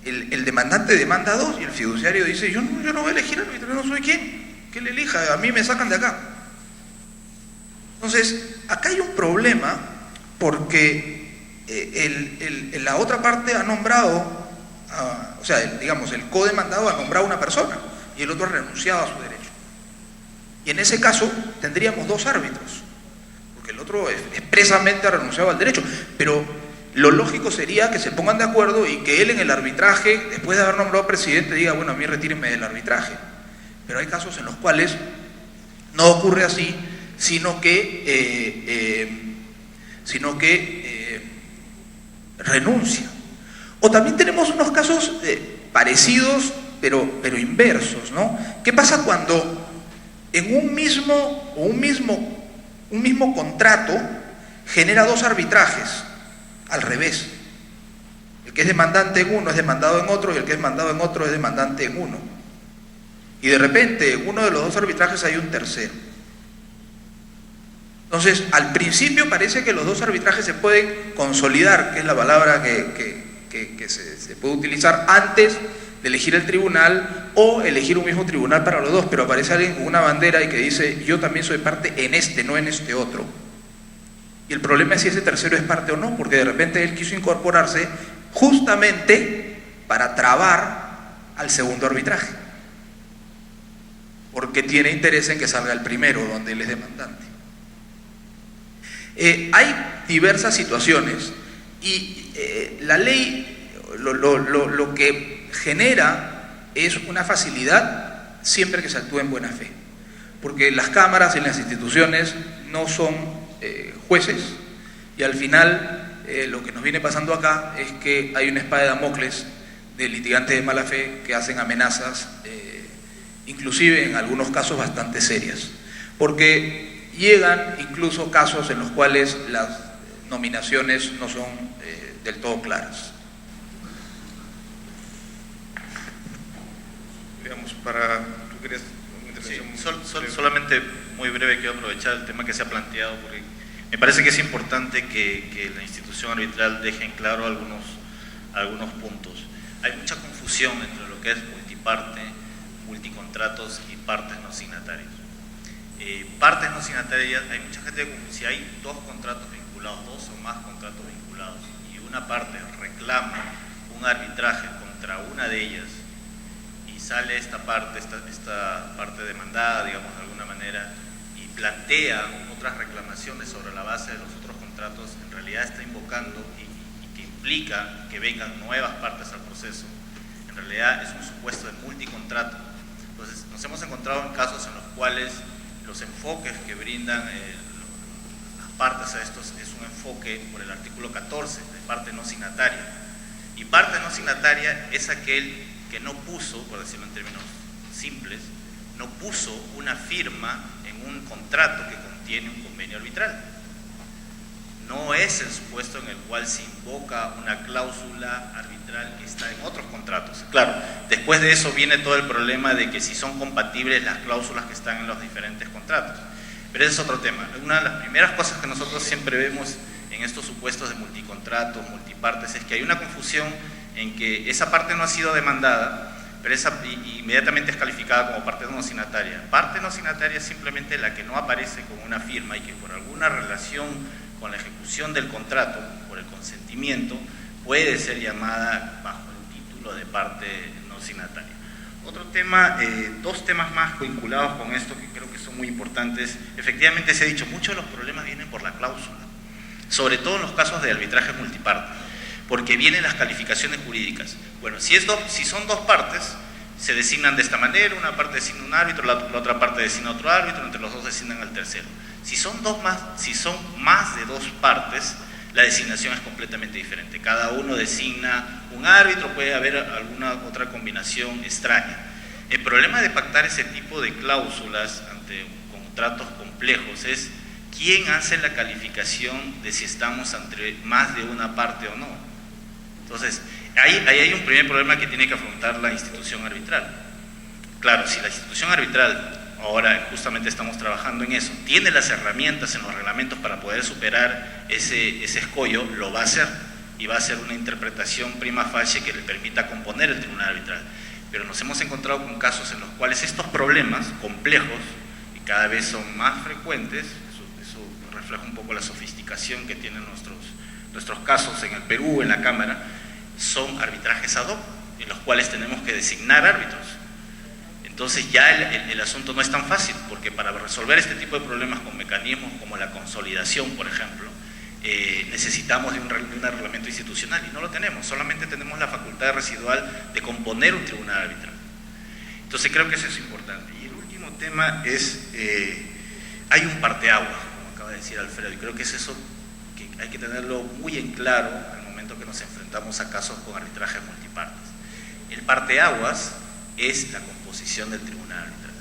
el demandante demanda a dos y el fiduciario dice, yo no voy a elegir árbitro, yo no soy quien, que le elija, a mí me sacan de acá. Entonces, acá hay un problema porque la otra parte ha nombrado, o sea, digamos, el codemandado ha nombrado a una persona y el otro ha renunciado a su derecho. Y en ese caso tendríamos dos árbitros, porque el otro expresamente ha renunciado al derecho, pero lo lógico sería que se pongan de acuerdo y que él en el arbitraje, después de haber nombrado presidente, diga, bueno, a mí retírenme del arbitraje. Pero hay casos en los cuales no ocurre así, sino que renuncia. O también tenemos unos casos parecidos, pero inversos, ¿no? ¿Qué pasa cuando en un mismo contrato genera dos arbitrajes? Al revés. El que es demandante en uno es demandado en otro y el que es demandado en otro es demandante en uno. Y de repente en uno de los dos arbitrajes hay un tercero. Entonces, al principio parece que los dos arbitrajes se pueden consolidar, que es la palabra que se puede utilizar antes de elegir el tribunal o elegir un mismo tribunal para los dos, pero aparece alguien con una bandera y que dice, yo también soy parte en este, no en este otro. Y el problema es si ese tercero es parte o no, porque de repente él quiso incorporarse justamente para trabar al segundo arbitraje, porque tiene interés en que salga el primero, donde él es demandante. Hay diversas situaciones y la ley lo que genera es una facilidad siempre que se actúe en buena fe, porque las cámaras y las instituciones no son jueces y al final lo que nos viene pasando acá es que hay una espada de Damocles de litigantes de mala fe que hacen amenazas, inclusive en algunos casos bastante serias, porque llegan incluso casos en los cuales las nominaciones no son del todo claras. Digamos, ¿tú querías una intervención? Sí, solamente muy breve, quiero aprovechar el tema que se ha planteado, porque me parece que es importante que la institución arbitral deje en claro algunos puntos. Hay mucha confusión entre lo que es multiparte, multicontratos y partes no signatarias. Partes no signatarias, hay mucha gente que si hay dos contratos vinculados, dos o más contratos vinculados, y una parte reclama un arbitraje contra una de ellas, y sale esta parte demandada, digamos, de alguna manera, y plantea otras reclamaciones sobre la base de los otros contratos, en realidad está invocando y que implica que vengan nuevas partes al proceso. En realidad es un supuesto de multicontrato. Entonces nos hemos encontrado en casos en los cuales los enfoques que brindan las partes a estos es un enfoque por el artículo 14 de parte no signataria, y parte no signataria es aquel que no puso, por decirlo en términos simples, no puso una firma en un contrato que contiene un convenio arbitral. No es el supuesto en el cual se invoca una cláusula arbitral que está en otros contratos. Claro, después de eso viene todo el problema de que si son compatibles las cláusulas que están en los diferentes contratos. Pero ese es otro tema. Una de las primeras cosas que nosotros siempre vemos en estos supuestos de multicontratos, multipartes, es que hay una confusión en que esa parte no ha sido demandada, pero inmediatamente es calificada como parte no signataria. Parte no signataria es simplemente la que no aparece con una firma y que por alguna relación con la ejecución del contrato, por el consentimiento, puede ser llamada bajo el título de parte no signataria. Otro tema, dos temas más vinculados con esto que creo que son muy importantes. Efectivamente se ha dicho, muchos de los problemas vienen por la cláusula, sobre todo en los casos de arbitraje multiparte, porque vienen las calificaciones jurídicas. Bueno, si son dos partes, se designan de esta manera, una parte designa un árbitro, la otra parte designa otro árbitro, entre los dos designan al tercero. Si son más de dos partes, la designación es completamente diferente. Cada uno designa un árbitro, puede haber alguna otra combinación extraña. El problema de pactar ese tipo de cláusulas ante contratos complejos es quién hace la calificación de si estamos entre más de una parte o no. Entonces, Ahí hay un primer problema que tiene que afrontar la institución arbitral. Claro, si la institución arbitral, ahora justamente estamos trabajando en eso, tiene las herramientas en los reglamentos para poder superar ese escollo, lo va a hacer, y va a ser una interpretación prima facie que le permita componer el tribunal arbitral. Pero nos hemos encontrado con casos en los cuales estos problemas complejos, y cada vez son más frecuentes, eso refleja un poco la sofisticación que tienen nuestros casos en el Perú, en la Cámara, son arbitrajes ad hoc, en los cuales tenemos que designar árbitros. Entonces ya el asunto no es tan fácil, porque para resolver este tipo de problemas con mecanismos como la consolidación, por ejemplo, necesitamos de un reglamento institucional, y no lo tenemos, solamente tenemos la facultad residual de componer un tribunal arbitral. Entonces creo que eso es importante. Y el último tema es, hay un parteaguas, como acaba de decir Alfredo, y creo que es eso que hay que tenerlo muy en claro al momento que nos enfrentamos a casos con arbitrajes multipartes. El parteaguas es la composición del tribunal arbitral.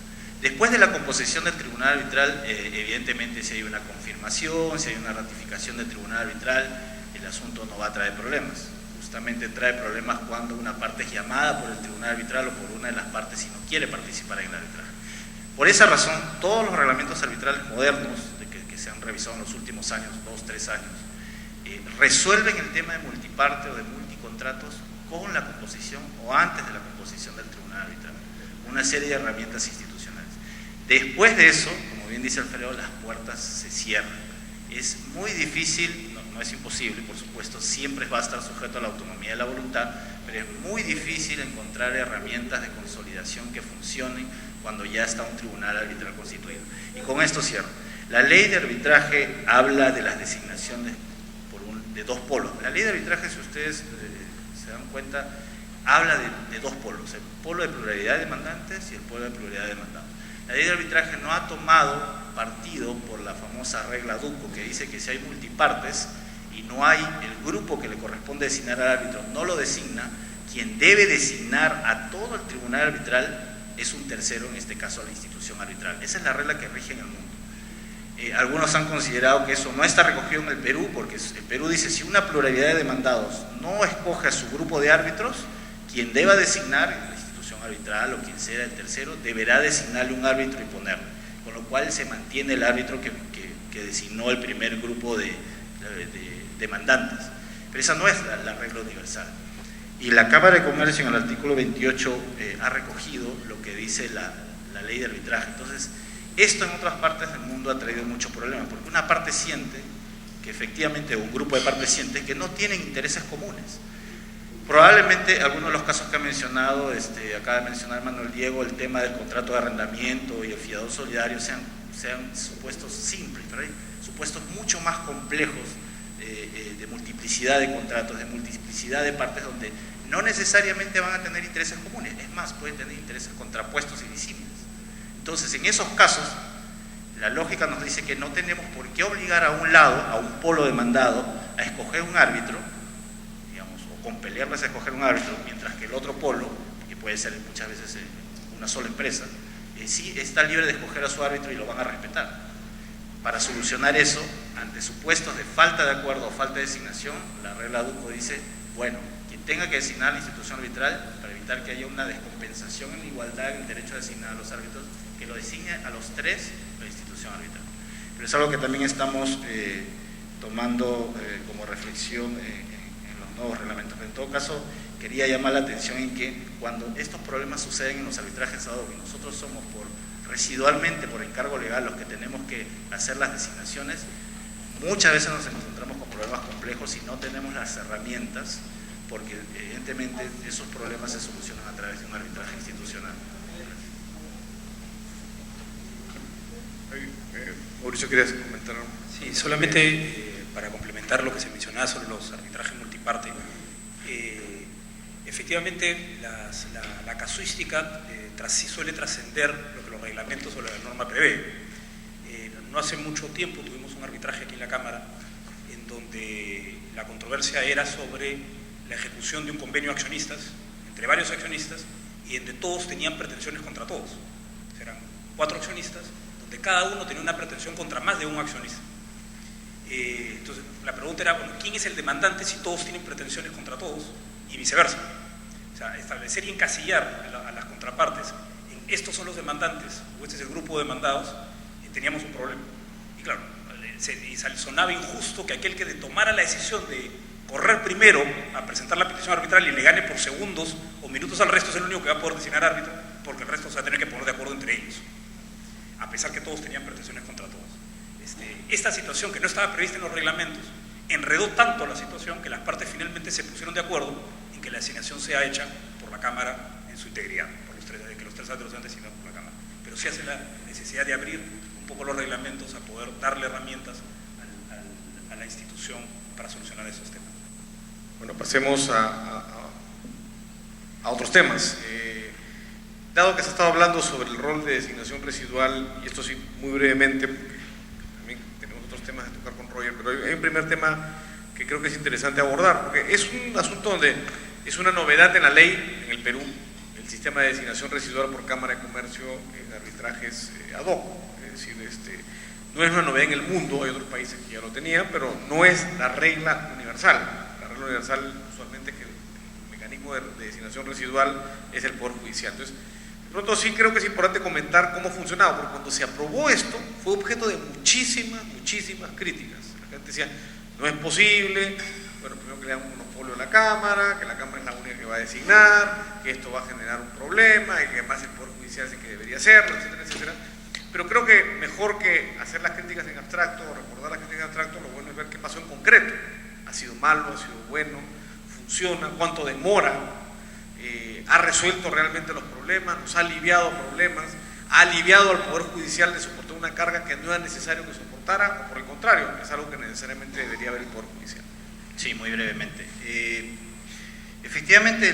Después de la composición del tribunal arbitral, evidentemente si hay una confirmación, si hay una ratificación del tribunal arbitral, el asunto no va a traer problemas. Justamente trae problemas cuando una parte es llamada por el tribunal arbitral o por una de las partes y no quiere participar en el arbitraje. Por esa razón, todos los reglamentos arbitrales modernos que se han revisado en los últimos años, 2, 3 años, resuelven el tema de multiparte o de multicontratos con la composición o antes de la composición del tribunal arbitral. Una serie de herramientas institucionales. Después de eso, como bien dice Alfredo, las puertas se cierran. Es muy difícil, no es imposible, por supuesto, siempre va a estar sujeto a la autonomía de la voluntad, pero es muy difícil encontrar herramientas de consolidación que funcionen cuando ya está un tribunal arbitral constituido. Y con esto cierro. La ley de arbitraje habla de las designaciones de dos polos. La ley de arbitraje, si ustedes se dan cuenta, habla de dos polos, el polo de pluralidad de demandantes y el polo de pluralidad de demandados. La ley de arbitraje no ha tomado partido por la famosa regla Duco, que dice que si hay multipartes y no hay el grupo que le corresponde designar al árbitro, no lo designa, quien debe designar a todo el tribunal arbitral es un tercero, en este caso la institución arbitral. Esa es la regla que rige en el mundo. Algunos han considerado que eso no está recogido en el Perú, porque el Perú dice, si una pluralidad de demandados no escoge a su grupo de árbitros, quien deba designar, la institución arbitral o quien sea el tercero, deberá designarle un árbitro y ponerlo, con lo cual se mantiene el árbitro que designó el primer grupo de demandantes. Pero esa no es la regla universal. Y la Cámara de Comercio en el artículo 28 ha recogido lo que dice la ley de arbitraje. Entonces, esto en otras partes del mundo ha traído muchos problemas, porque una parte siente que efectivamente, un grupo de partes siente que no tienen intereses comunes. Probablemente algunos de los casos que ha mencionado, acaba de mencionar Manuel Diego, el tema del contrato de arrendamiento y el fiador solidario sean supuestos simples, pero hay supuestos mucho más complejos de multiplicidad de contratos, de multiplicidad de partes donde no necesariamente van a tener intereses comunes, es más, pueden tener intereses contrapuestos y disímiles. Entonces, en esos casos, la lógica nos dice que no tenemos por qué obligar a un lado, a un polo demandado, a escoger un árbitro, digamos, o compelearles a escoger un árbitro, mientras que el otro polo, que puede ser muchas veces una sola empresa, sí está libre de escoger a su árbitro y lo van a respetar. Para solucionar eso, ante supuestos de falta de acuerdo o falta de designación, la regla Duco dice, bueno, quien tenga que designar la institución arbitral, para evitar que haya una descompensación en la igualdad en el derecho a designar a los árbitros, que lo designe a los tres la institución arbitral. Pero es algo que también estamos tomando como reflexión en los nuevos reglamentos. Pero en todo caso, quería llamar la atención en que cuando estos problemas suceden en los arbitrajes ad hoc y nosotros somos residualmente por encargo legal los que tenemos que hacer las designaciones, muchas veces nos encontramos con problemas complejos y no tenemos las herramientas, porque evidentemente esos problemas se solucionan a través de un arbitraje institucional. Mauricio, ¿querías comentar algo? Sí, solamente para complementar lo que se mencionaba sobre los arbitrajes multiparte. Efectivamente, la casuística suele trascender lo que los reglamentos o la norma prevé. No hace mucho tiempo tuvimos un arbitraje aquí en la Cámara en donde la controversia era sobre la ejecución de un convenio de accionistas, entre varios accionistas, y donde todos tenían pretensiones contra todos. Eran 4 accionistas, donde cada uno tenía una pretensión contra más de un accionista. Entonces, la pregunta era, bueno, ¿quién es el demandante si todos tienen pretensiones contra todos? y viceversa. O sea, establecer y encasillar a las contrapartes en estos son los demandantes o este es el grupo de demandados, teníamos un problema. Y claro, sonaba injusto que aquel que tomara la decisión de correr primero a presentar la petición arbitral y le gane por segundos o minutos al resto es el único que va a poder designar árbitro, porque el resto se va a tener que poner de acuerdo entre ellos, a pesar que todos tenían pretensiones contra todos. Esta situación que no estaba prevista en los reglamentos enredó tanto la situación que las partes finalmente se pusieron de acuerdo en que la designación sea hecha por la Cámara en su integridad, que los tres árbitros sean designados por la Cámara. Pero sí hace la necesidad de abrir un poco los reglamentos a poder darle herramientas a la institución para solucionar esos temas. Bueno, pasemos a otros temas. Dado que se ha estado hablando sobre el rol de designación residual, y esto sí muy brevemente, porque también tenemos otros temas de tocar con Roger, pero hay un primer tema que creo que es interesante abordar, porque es un asunto donde es una novedad en la ley en el Perú, el sistema de designación residual por Cámara de Comercio en arbitrajes ad hoc. Es decir, no es una novedad en el mundo, hay otros países que ya lo tenían, pero no es la regla universal. La regla universal usualmente es que el mecanismo de designación residual es el Poder Judicial. Entonces, de pronto sí creo que es importante comentar cómo funcionaba, porque cuando se aprobó esto fue objeto de muchísimas críticas. La gente decía, no es posible, bueno, primero que le dan un monopolio a la Cámara, que la Cámara es la única que va a designar, que esto va a generar un problema, y que además el Poder Judicial es el que debería hacerlo, etcétera, etcétera. Pero creo que mejor que hacer las críticas en abstracto o recordar las críticas en abstracto, lo bueno es ver qué pasó en concreto. ¿Ha sido malo? ¿Ha sido bueno? ¿Funciona? ¿Cuánto demora? ¿Ha resuelto realmente los problemas? ¿Nos ha aliviado problemas? ¿Ha aliviado al Poder Judicial de soportar una carga que no era necesario que soportara? ¿O por el contrario, es algo que necesariamente debería ver el Poder Judicial? Sí, muy brevemente. Efectivamente,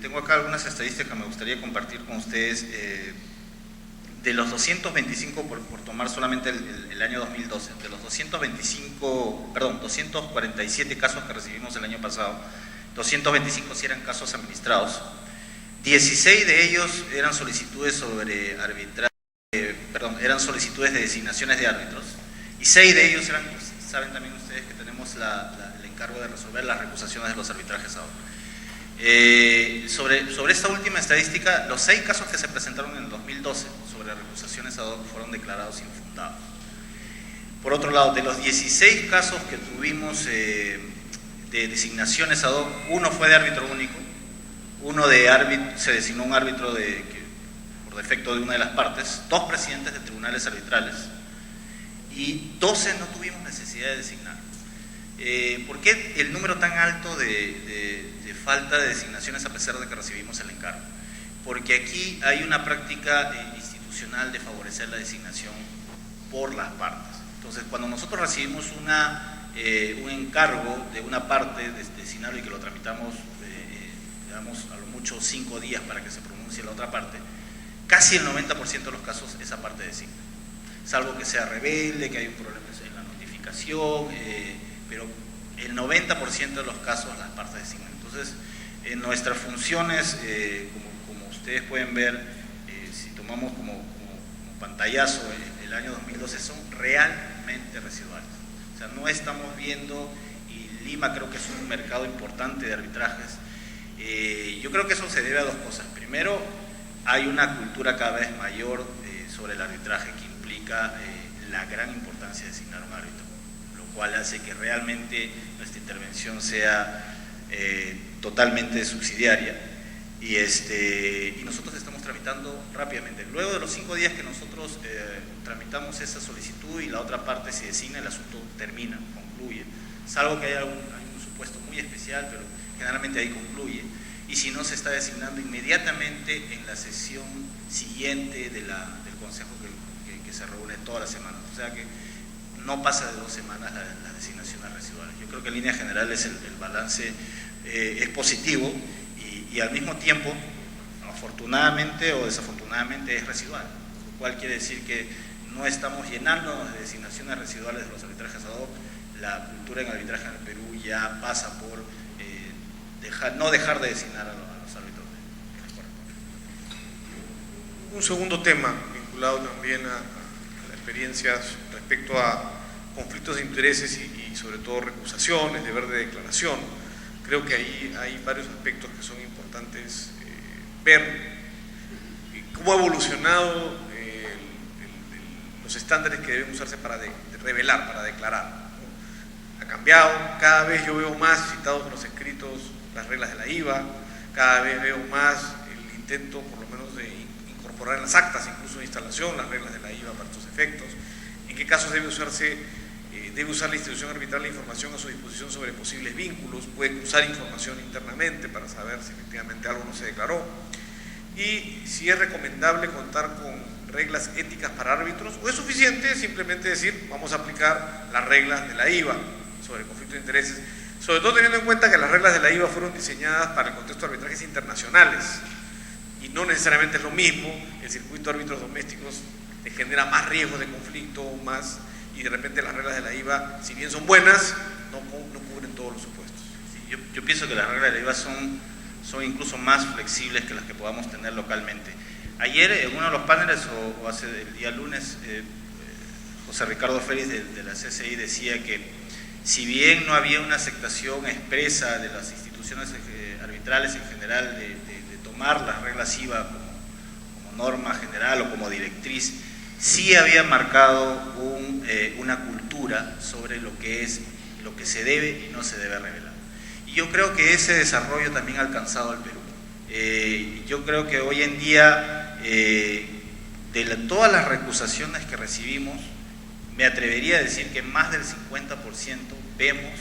tengo acá algunas estadísticas que me gustaría compartir con ustedes. De los 225, por tomar solamente el año 2012, de los 247 casos que recibimos el año pasado, 225 sí eran casos administrados, 16 de ellos eran solicitudes sobre arbitraje, eran solicitudes de designaciones de árbitros, y 6 de ellos eran, saben también ustedes que tenemos el encargo de resolver las recusaciones de los arbitrajes ahora. Sobre esta última estadística, los 6 casos que se presentaron en el 2012 sobre recusaciones ad hoc fueron declarados infundados. Por otro lado, de los 16 casos que tuvimos de designaciones ad hoc, uno fue de árbitro único, se designó un árbitro por defecto de una de las partes, 2 presidentes de tribunales arbitrales y 12 no tuvimos necesidad de designar. ¿Por qué el número tan alto de falta de designaciones a pesar de que recibimos el encargo? Porque aquí hay una práctica institucional de favorecer la designación por las partes. Entonces, cuando nosotros recibimos un encargo de una parte de designarlo y que lo tramitamos, digamos, a lo mucho 5 días para que se pronuncie la otra parte, casi el 90% de los casos esa parte designa. Salvo que sea rebelde, que hay un problema en la notificación, pero el 90% de los casos las partes designan. Entonces, en nuestras funciones, como ustedes pueden ver, si tomamos como pantallazo el año 2012, son realmente residuales. O sea, no estamos viendo, y Lima creo que es un mercado importante de arbitrajes. Yo creo que eso se debe a 2 cosas. Primero, hay una cultura cada vez mayor sobre el arbitraje que implica la gran importancia de designar un árbitro, lo cual hace que realmente nuestra intervención sea totalmente subsidiaria y nosotros estamos tramitando rápidamente. Luego de los 5 días que nosotros tramitamos esa solicitud y la otra parte se designa, el asunto termina, concluye, salvo que haya un supuesto muy especial, pero generalmente ahí concluye, y si no se está designando inmediatamente en la sesión siguiente del consejo que se reúne todas las semanas, o sea que no pasa de 2 semanas las designaciones residuales. Yo creo que en líneas generales el balance es positivo y al mismo tiempo, afortunadamente o desafortunadamente, es residual, lo cual quiere decir que no estamos llenándonos de designaciones residuales de los arbitrajes ad hoc. La cultura en arbitraje en el Perú ya pasa por no dejar de designar a los árbitros. Un segundo tema vinculado también a las experiencias respecto a conflictos de intereses y sobre todo recusaciones, deber de declaración. creo que ahí hay varios aspectos que son importantes ver cómo ha evolucionado los estándares que deben usarse para revelar, para declarar, ¿no? Ha cambiado, cada vez yo veo más citados en los escritos las reglas de la IVA, cada vez veo más el intento por lo menos de incorporar en las actas, incluso de instalación, las reglas de la IVA para estos efectos. ¿En qué casos debe usar la institución arbitral la información a su disposición sobre posibles vínculos? Puede usar información internamente para saber si efectivamente algo no se declaró. Y si es recomendable contar con reglas éticas para árbitros, o es suficiente simplemente decir vamos a aplicar las reglas de la IVA sobre el conflicto de intereses, sobre todo teniendo en cuenta que las reglas de la IVA fueron diseñadas para el contexto de arbitrajes internacionales y no necesariamente es lo mismo. El circuito de árbitros domésticos te genera más riesgos de conflicto, más, y de repente las reglas de la IVA, si bien son buenas, no cubren todos los supuestos. Sí, yo pienso que las reglas de la IVA son incluso más flexibles que las que podamos tener localmente. Ayer en uno de los paneles, o hace el día lunes, José Ricardo Félix de la CCI decía que si bien no había una aceptación expresa de las instituciones arbitrales en general de tomar las reglas IVA como norma general o como directriz, sí había marcado una cultura sobre lo que se debe y no se debe revelar. Y yo creo que ese desarrollo también ha alcanzado al Perú. Yo creo que hoy en día, todas las recusaciones que recibimos, me atrevería a decir que más del 50% vemos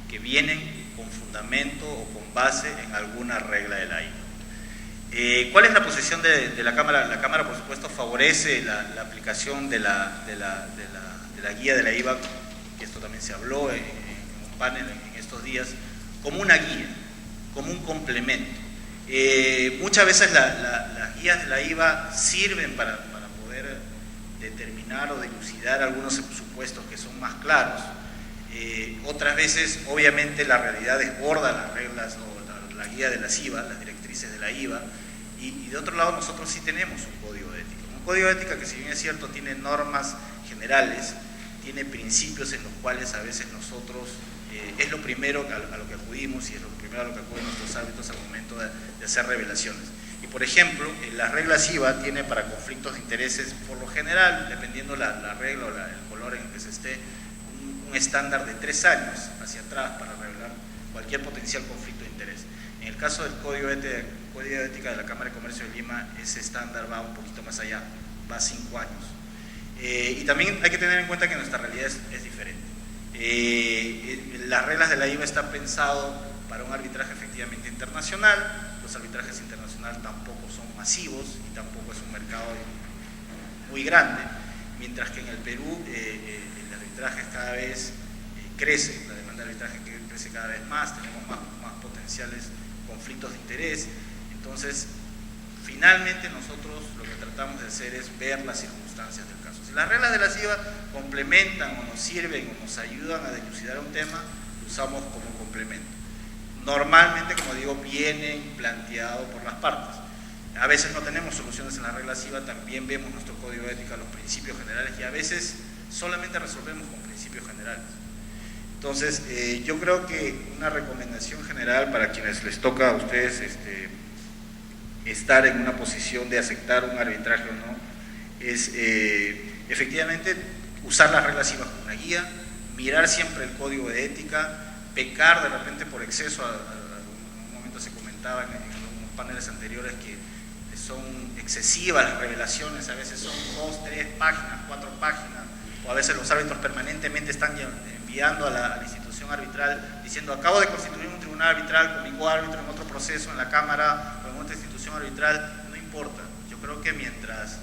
que vienen con fundamento o con base en alguna regla de la IVA. ¿Cuál es la posición de la Cámara? La Cámara, por supuesto, favorece la aplicación de la guía de la IVA, que esto también se habló en un panel en estos días, como una guía, como un complemento. Muchas veces las guías de la IVA sirven para poder determinar o dilucidar algunos supuestos que son más claros. Otras veces, obviamente, la realidad desborda las reglas o la guía de las IVA, las directrices de la IVA, y de otro lado nosotros sí tenemos un código de ética. Un código de ética que, si bien es cierto, tiene normas generales, tiene principios en los cuales a veces nosotros es lo primero a lo que acudimos y es lo primero a lo que acuden nuestros árbitros al momento de hacer revelaciones. Y por ejemplo, las reglas IVA tiene para conflictos de intereses, por lo general, dependiendo la regla o el color en el que se esté, un estándar de 3 años hacia atrás para revelar cualquier potencial conflicto de interés. En el caso del Código de Ética de la Cámara de Comercio de Lima, ese estándar va un poquito más allá, va a 5 años. Y también hay que tener en cuenta que nuestra realidad es diferente. Las reglas de la IVA están pensadas para un arbitraje efectivamente internacional. Los arbitrajes internacionales tampoco son masivos y tampoco es un mercado muy grande, mientras que en el Perú el arbitraje cada vez crece, la demanda de arbitraje crece cada vez más, tenemos más potenciales conflictos de interés. Entonces, finalmente nosotros lo que tratamos de hacer es ver las circunstancias del caso. Si las reglas de las IVA complementan o nos sirven o nos ayudan a dilucidar un tema, lo usamos como complemento. Normalmente, como digo, vienen planteados por las partes. A veces no tenemos soluciones en las reglas IVA, también vemos nuestro código de ética, los principios generales, y a veces solamente resolvemos con principios generales. Entonces, yo creo que una recomendación general para quienes les toca a ustedes estar en una posición de aceptar un arbitraje o no, es efectivamente usar las reglas IVA como una guía, mirar siempre el código de ética, pecar de repente por exceso. En un momento se comentaba en algunos paneles anteriores que son excesivas las revelaciones, a veces son 2, 3 páginas, 4 páginas, o a veces los árbitros permanentemente están enviando a la institución arbitral diciendo: acabo de constituir un tribunal arbitral con mi coárbitro en otro proceso en la Cámara o en otra institución arbitral. No importa, yo creo que mientras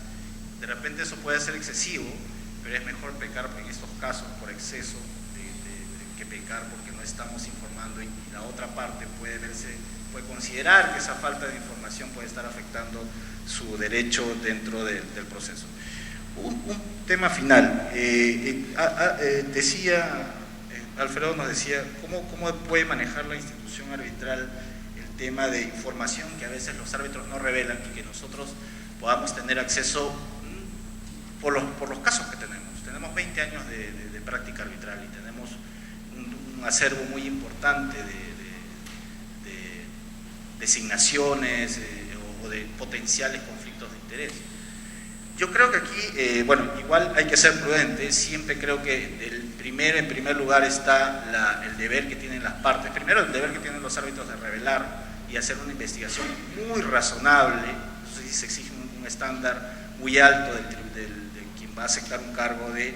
de repente eso puede ser excesivo, pero es mejor pecar en estos casos por exceso que pecar porque no estamos informando, y la otra parte puede considerar que esa falta de información puede estar afectando su derecho dentro del proceso. Un tema final. Alfredo nos decía cómo puede manejar la institución arbitral el tema de información que a veces los árbitros no revelan y que nosotros podamos tener acceso por los casos que tenemos. Tenemos 20 años de práctica arbitral y tenemos un acervo muy importante designaciones o de potenciales conflictos de interés. Yo creo que aquí, bueno, igual hay que ser prudente. Siempre creo que en primer lugar está el deber que tienen las partes. Primero, el deber que tienen los árbitros de revelar y hacer una investigación muy razonable. Entonces, se exige un estándar muy alto de quien va a aceptar un cargo de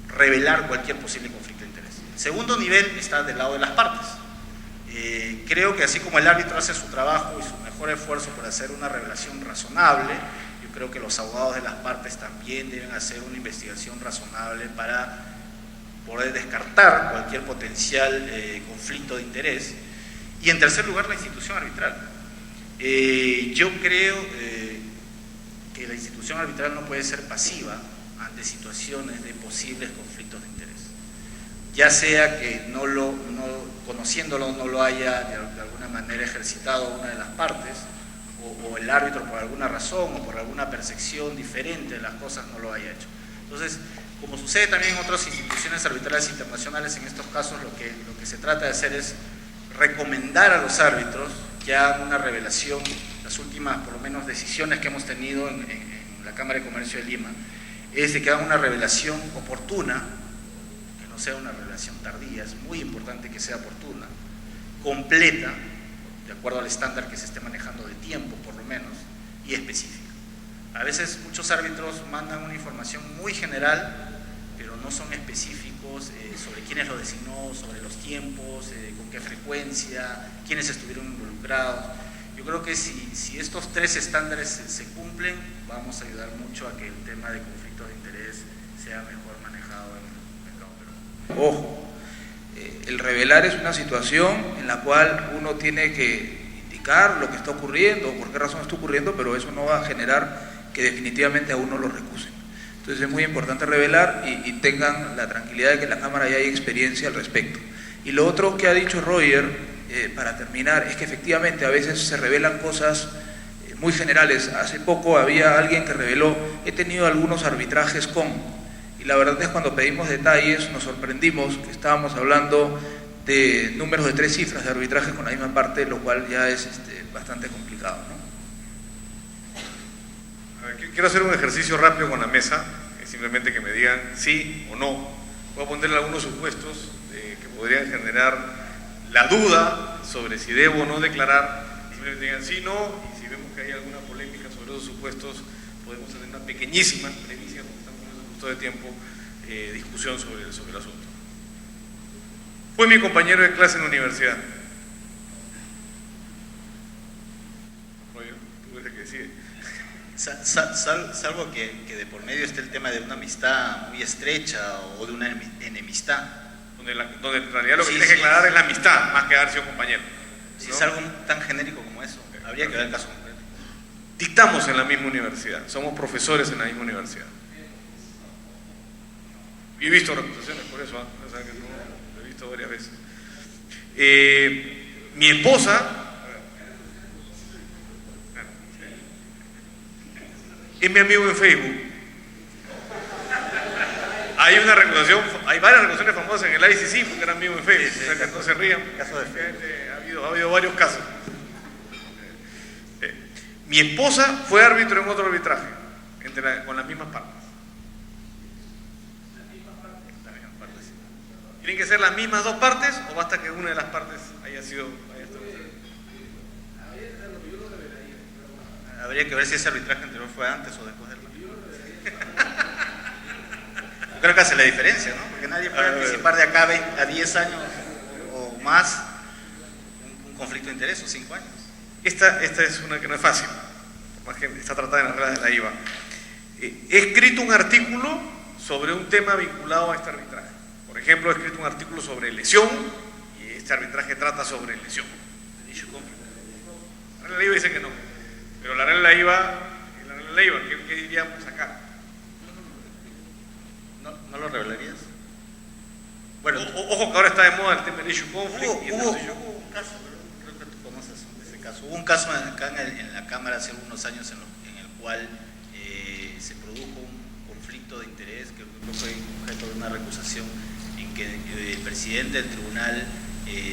revelar cualquier posible conflicto de interés. El segundo nivel está del lado de las partes. Creo que así como el árbitro hace su trabajo y su mejor esfuerzo por hacer una revelación razonable, yo creo que los abogados de las partes también deben hacer una investigación razonable para poder descartar cualquier potencial conflicto de interés. Y en tercer lugar, la institución arbitral. Yo creo que la institución arbitral no puede ser pasiva ante situaciones de posibles conflictos de interés. Ya sea que conociéndolo no lo haya de alguna manera ejercitado una de las partes, o el árbitro por alguna razón o por alguna percepción diferente de las cosas no lo haya hecho. Entonces, como sucede también en otras instituciones arbitrales internacionales, en estos casos lo que se trata de hacer es recomendar a los árbitros que hagan una revelación. Las últimas, por lo menos, decisiones que hemos tenido en la Cámara de Comercio de Lima es de que hagan una revelación oportuna, que no sea una revelación tardía. Es muy importante que sea oportuna, completa, de acuerdo al estándar que se esté manejando de tiempo, por lo menos, y específica. A veces muchos árbitros mandan una información muy general, pero no son específicos sobre quiénes lo designó, sobre los tiempos, con qué frecuencia, quiénes estuvieron involucrados. Yo creo que si estos tres estándares se cumplen, vamos a ayudar mucho a que el tema de conflictos de interés sea mejor manejado en el Perú. Ojo, el revelar es una situación en la cual uno tiene que indicar lo que está ocurriendo, por qué razón está ocurriendo, pero eso no va a generar que definitivamente a uno lo recusen. Entonces es muy importante revelar y tengan la tranquilidad de que en la Cámara ya hay experiencia al respecto. Y lo otro que ha dicho Roger, para terminar, es que efectivamente a veces se revelan cosas muy generales. Hace poco había alguien que reveló: he tenido algunos arbitrajes y la verdad es que cuando pedimos detalles nos sorprendimos que estábamos hablando de números de 3 cifras de arbitraje con la misma parte, lo cual ya es bastante complicado, ¿no? Quiero hacer un ejercicio rápido con la mesa, simplemente que me digan sí o no. Voy a ponerle algunos supuestos que podrían generar la duda sobre si debo o no declarar. Simplemente digan sí o no, y si vemos que hay alguna polémica sobre esos supuestos, podemos tener una pequeñísima premisa, porque estamos en un gusto de tiempo, discusión sobre el asunto. Fue mi compañero de clase en la universidad. Oye, tú eres el que decide. Salvo que de por medio esté el tema de una amistad muy estrecha o de una enemistad. Donde en realidad lo que tienes que aclarar es la amistad, más que haber sido compañero. Si ¿no? es algo tan genérico como eso, habría que ver el caso concreto. Dictamos en la misma universidad, somos profesores en la misma universidad. Y he visto reputaciones por eso, o sea que no, lo he visto varias veces. Mi esposa es mi amigo en Facebook. Hay varias reputaciones famosas en el ICC porque eran amigos en Facebook, o sea que no se rían. Caso de Facebook. Ha habido varios casos. Mi esposa fue árbitro en otro arbitraje, con las mismas partes. ¿Tienen que ser las mismas dos partes o basta que una de las partes haya estado? Habría que ver si ese arbitraje anterior fue antes o después del Creo que hace la diferencia, ¿no? Porque nadie puede anticipar de acá a 10 años o más un conflicto de interés o 5 años. Esta es una que no es fácil, por más que está tratada en las reglas de la IVA. He escrito un artículo sobre un tema vinculado a este arbitraje. Por ejemplo, he escrito un artículo sobre lesión y este arbitraje trata sobre lesión. La regla de la IVA dice que no, pero la regla de la IVA, ¿qué diríamos acá? ¿No lo revelarías? Bueno, ojo que ahora está de moda el tema del issue conflict. Hubo un caso, creo que tú conoces ese caso. Hubo un caso acá en la Cámara hace algunos años en el cual se produjo un conflicto de interés que fue objeto de una recusación en que el presidente del tribunal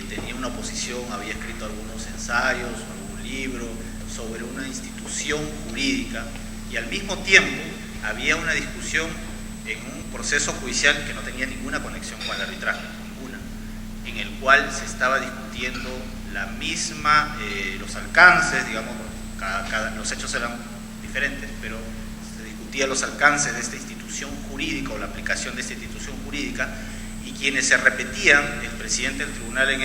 tenía una oposición, había escrito algunos ensayos o libro, sobre una institución jurídica, y al mismo tiempo había una discusión en un proceso judicial que no tenía ninguna conexión con el arbitraje, ninguna, en el cual se estaba discutiendo la misma, los alcances, digamos, los hechos eran diferentes, pero se discutía los alcances de esta institución jurídica o la aplicación de esta institución jurídica, y quienes se repetían, el presidente del tribunal en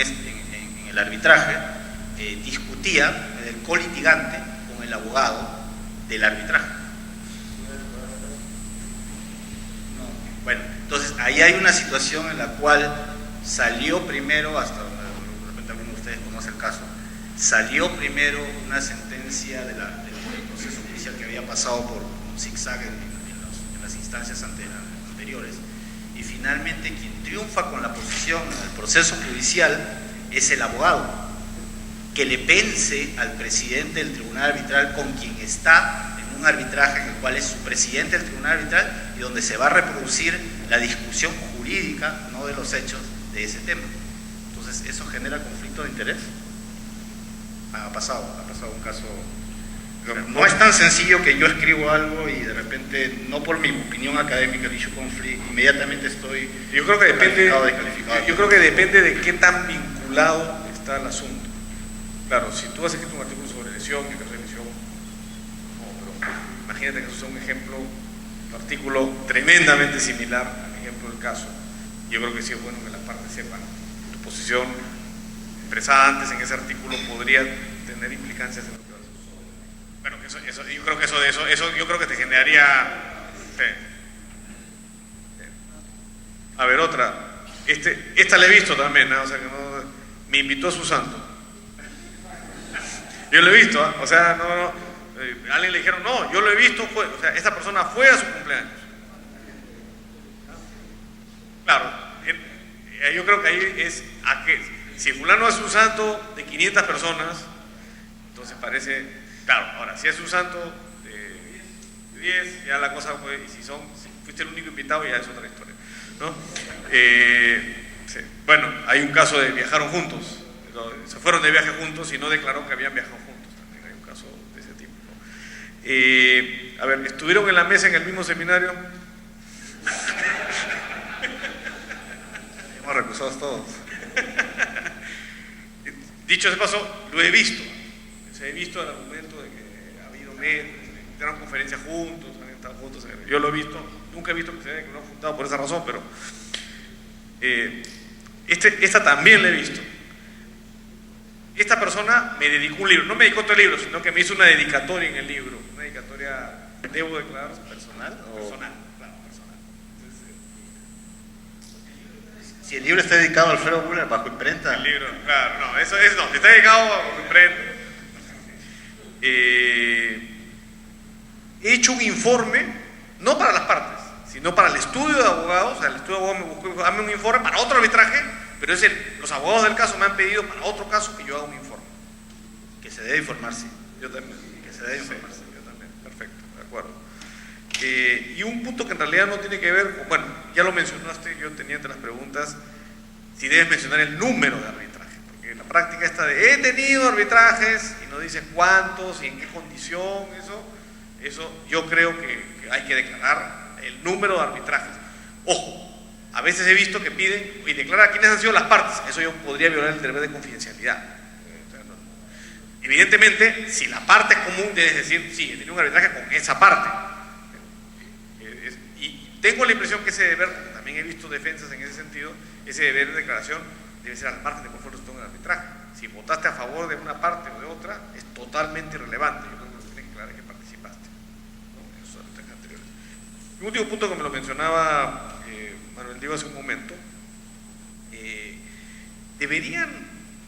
el arbitraje, discutía, el colitigante, con el abogado del arbitraje. No. Bueno, entonces ahí hay una situación en la cual salió primero, hasta de repente alguno de ustedes conoce el caso, salió primero una sentencia del proceso judicial que había pasado por un zigzag en las instancias anteriores, y finalmente quien triunfa con la posición en el proceso judicial es el abogado, que le vence al presidente del tribunal arbitral, con quien está en un arbitraje en el cual es su presidente del tribunal arbitral y donde se va a reproducir la discusión jurídica, no de los hechos, de ese tema. Entonces, ¿eso genera conflicto de interés? Ha pasado un caso. No es tan sencillo que yo escribo algo y de repente, no por mi opinión académica, el issue conflict, inmediatamente estoy yo creo que descalificado. Yo creo que depende de qué tan vinculado está el asunto. Claro, si tú has escrito un artículo sobre lesión y lesión, no, pero imagínate que eso sea un ejemplo, un artículo tremendamente similar al ejemplo del caso. Yo creo que sí es bueno que las partes sepan. Tu posición expresada antes en ese artículo podría tener implicancias en lo que vas a hacer. Bueno, yo creo que eso yo creo que te generaría. Sí. A ver, otra. Esta la he visto también, ¿no? O sea que no, me invitó a su santo. Yo lo he visto, ¿eh? O sea, a alguien le dijeron, no, yo lo he visto, o sea, esta persona fue a su cumpleaños. Claro, yo creo que ahí es, si fulano es un santo de 500 personas, entonces parece, claro, ahora, si es un santo de 10, ya la cosa fue, y si fuiste el único invitado, ya es otra historia, ¿no? Sí. Bueno, hay un caso de viajaron juntos. Se fueron de viaje juntos y no declaró que habían viajado juntos. También hay un caso de ese tipo, ¿no? A ver, ¿estuvieron en la mesa en el mismo seminario? Hemos recusado todos. Dicho ese paso, lo he visto. Se he visto el argumento de que ha habido tuvieron conferencias juntos, han estado juntos. Yo lo he visto, nunca he visto que se hayan juntado por esa razón, pero esta también la he visto. Esta persona me dedicó un libro, no me dedicó otro libro, sino que me hizo una dedicatoria en el libro. Una dedicatoria, ¿debo declarar? ¿Personal? Personal, claro, personal. Entonces, Si el libro está dedicado a Alfredo Müller bajo imprenta. el libro, claro, no, eso es no, está dedicado a imprenta. He hecho un informe, no para las partes, sino para el estudio de abogados. O sea, el estudio de abogados me buscó, hazme un informe para otro arbitraje, pero los abogados del caso me han pedido para otro caso que yo haga un informe. Que se debe informarse. Yo también. Que se debe informarse. Yo también, perfecto, de acuerdo. Y un punto que en realidad no tiene que ver con, bueno, ya lo mencionaste, yo tenía entre las preguntas, si debes mencionar el número de arbitraje, porque la práctica esta de he tenido arbitrajes y no dices cuántos y en qué condición, eso yo creo que hay que declarar el número de arbitrajes. Ojo, a veces he visto que piden y declarar quiénes han sido las partes. Eso yo podría violar el deber de confidencialidad. Evidentemente, si la parte es común, debes decir, sí, he tenido un arbitraje con esa parte. Y tengo la impresión que ese deber, porque también he visto defensas en ese sentido, ese deber de declaración debe ser al margen de cuál fue el resultado del arbitraje. Si votaste a favor de una parte o de otra, es totalmente irrelevante. Yo creo que tienes que declarar que participaste, ¿no? En esos arbitrajes anteriores. Un último punto que me lo mencionaba Manuel Diego hace un momento, deberían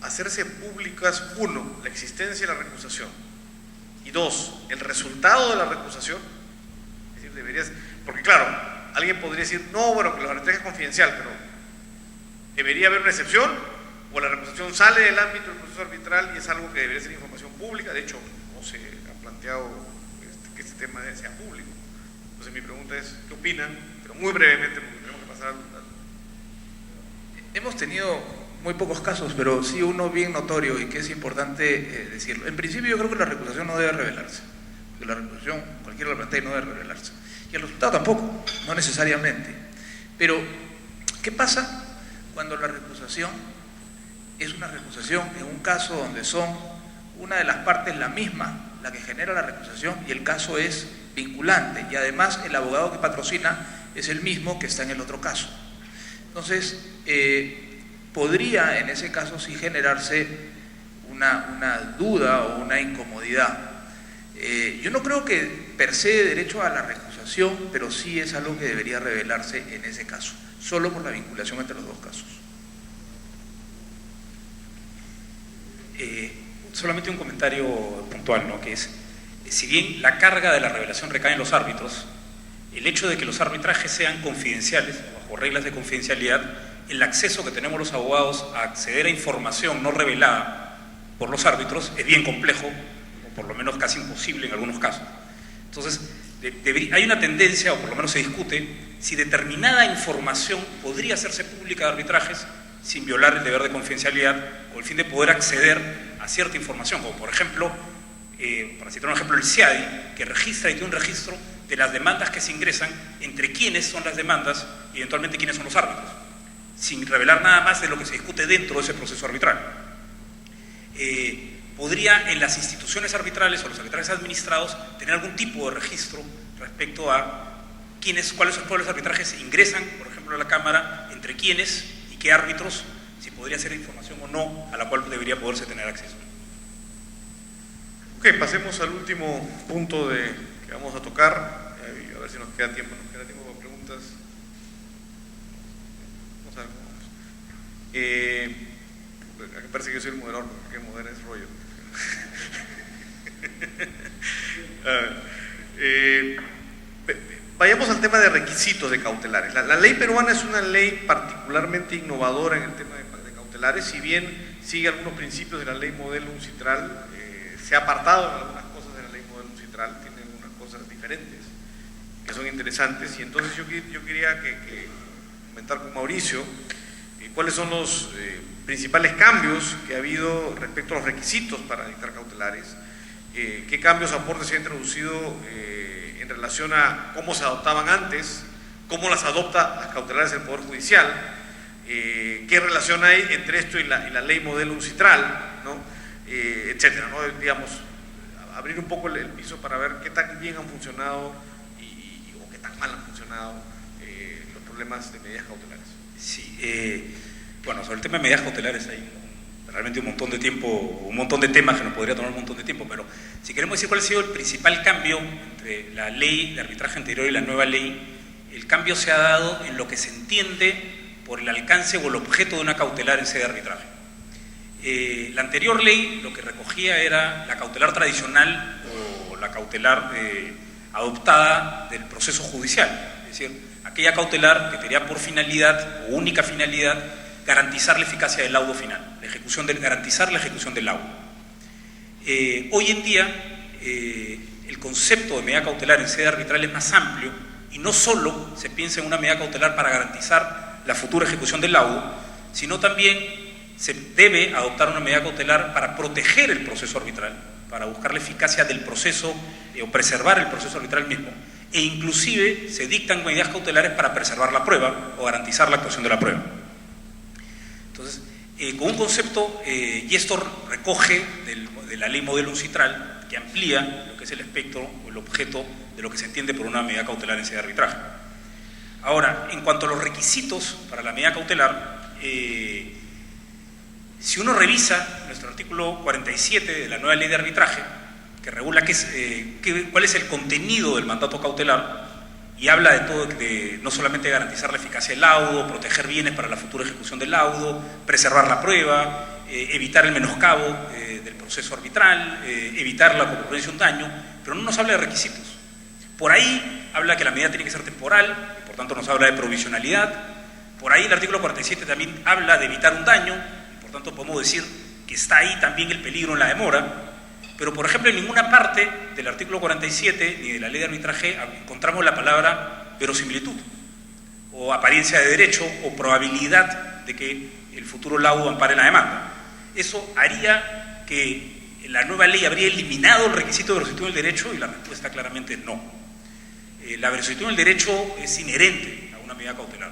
hacerse públicas, uno, la existencia de la recusación, y dos, el resultado de la recusación. Es decir, deberías, porque claro, alguien podría decir, no, bueno, que los arbitrajes es confidencial, pero debería haber una excepción, o la recusación sale del ámbito del proceso arbitral y es algo que debería ser información pública. De hecho, no se ha planteado que este tema sea público. Entonces mi pregunta es, ¿qué opinan? Pero muy brevemente, porque tenemos que pasar Hemos tenido muy pocos casos, pero sí uno bien notorio y que es importante decirlo. En principio yo creo que la recusación no debe revelarse, que la recusación, cualquiera la plantea, no debe revelarse. Y el resultado tampoco, no necesariamente. Pero, ¿qué pasa cuando la recusación es una recusación en un caso donde son una de las partes la misma, la que genera la recusación, y el caso es vinculante, y además el abogado que patrocina es el mismo que está en el otro caso? Entonces, podría en ese caso sí generarse una duda o una incomodidad. Yo no creo que per se derecho a la recusación, pero sí es algo que debería revelarse en ese caso, solo por la vinculación entre los dos casos. Solamente un comentario puntual, ¿no? Que es, si bien la carga de la revelación recae en los árbitros, el hecho de que los arbitrajes sean confidenciales, bajo reglas de confidencialidad, el acceso que tenemos los abogados a acceder a información no revelada por los árbitros es bien complejo, o por lo menos casi imposible en algunos casos. Entonces, hay una tendencia, o por lo menos se discute, si determinada información podría hacerse pública de arbitrajes sin violar el deber de confidencialidad, con el fin de poder acceder a cierta información, como por ejemplo, para citar un ejemplo, el CIADI, que registra y tiene un registro de las demandas que se ingresan, entre quiénes son las demandas y eventualmente quiénes son los árbitros, sin revelar nada más de lo que se discute dentro de ese proceso arbitral. Podría en las instituciones arbitrales o los arbitrajes administrados tener algún tipo de registro respecto a cuáles son los arbitrajes ingresan, por ejemplo, a la Cámara, entre quiénes y qué árbitros, si podría ser información o no a la cual debería poderse tener acceso. Ok, pasemos al último punto que vamos a tocar, a ver si nos queda tiempo para preguntas. Vamos a ver cómo vamos. Me parece que yo soy el moderador, porque modera es rollo. Vayamos al tema de requisitos de cautelares. La ley peruana es una ley particularmente innovadora en el tema de cautelares, si bien sigue algunos principios de la ley modelo UNCITRAL, se ha apartado en algunas cosas de la ley modelo UNCITRAL, tiene algunas cosas diferentes que son interesantes, y entonces yo quería comentar con Mauricio cuáles son los principales cambios que ha habido respecto a los requisitos para dictar cautelares, qué cambios o aportes se han introducido en relación a cómo se adoptaban antes, cómo las adopta las cautelares el Poder Judicial, qué relación hay entre esto y la ley modelo UNCITRAL, ¿no? Etcétera, ¿no? Digamos, abrir un poco el piso para ver qué tan bien han funcionado o qué tan mal han funcionado los problemas de medidas cautelares. Sí, bueno, sobre el tema de medidas cautelares hay realmente un montón de tiempo, un montón de temas que nos podría tomar un montón de tiempo, pero si queremos decir cuál ha sido el principal cambio entre la ley de arbitraje anterior y la nueva ley, el cambio se ha dado en lo que se entiende por el alcance o el objeto de una cautelar en sede de arbitraje. La anterior ley lo que recogía era la cautelar tradicional o la cautelar adoptada del proceso judicial, es decir, aquella cautelar que tenía por finalidad o única finalidad garantizar la eficacia del laudo final, garantizar la ejecución del laudo. Hoy en día el concepto de medida cautelar en sede arbitral es más amplio y no solo se piensa en una medida cautelar para garantizar la futura ejecución del laudo, sino también se debe adoptar una medida cautelar para proteger el proceso arbitral, para buscar la eficacia del proceso o preservar el proceso arbitral mismo, e inclusive se dictan medidas cautelares para preservar la prueba o garantizar la actuación de la prueba. Entonces, con un concepto, y esto recoge de la ley modelo UNCITRAL, que amplía lo que es el espectro o el objeto de lo que se entiende por una medida cautelar en sede de arbitraje. Ahora, en cuanto a los requisitos para la medida cautelar, si uno revisa nuestro artículo 47 de la nueva ley de arbitraje, que regula cuál es el contenido del mandato cautelar, y habla de todo, no solamente garantizar la eficacia del laudo, proteger bienes para la futura ejecución del laudo, preservar la prueba, evitar el menoscabo del proceso arbitral, evitar la ocurrencia de un daño, pero no nos habla de requisitos. Por ahí habla que la medida tiene que ser temporal, por tanto nos habla de provisionalidad. Por ahí el artículo 47 también habla de evitar un daño, por tanto podemos decir que está ahí también el peligro en la demora. Pero, por ejemplo, en ninguna parte del artículo 47 ni de la ley de arbitraje encontramos la palabra verosimilitud, o apariencia de derecho, o probabilidad de que el futuro laudo ampare la demanda. Eso haría que la nueva ley habría eliminado el requisito de verosimilitud en el derecho, y la respuesta claramente no. La verosimilitud en el derecho es inherente a una medida cautelar.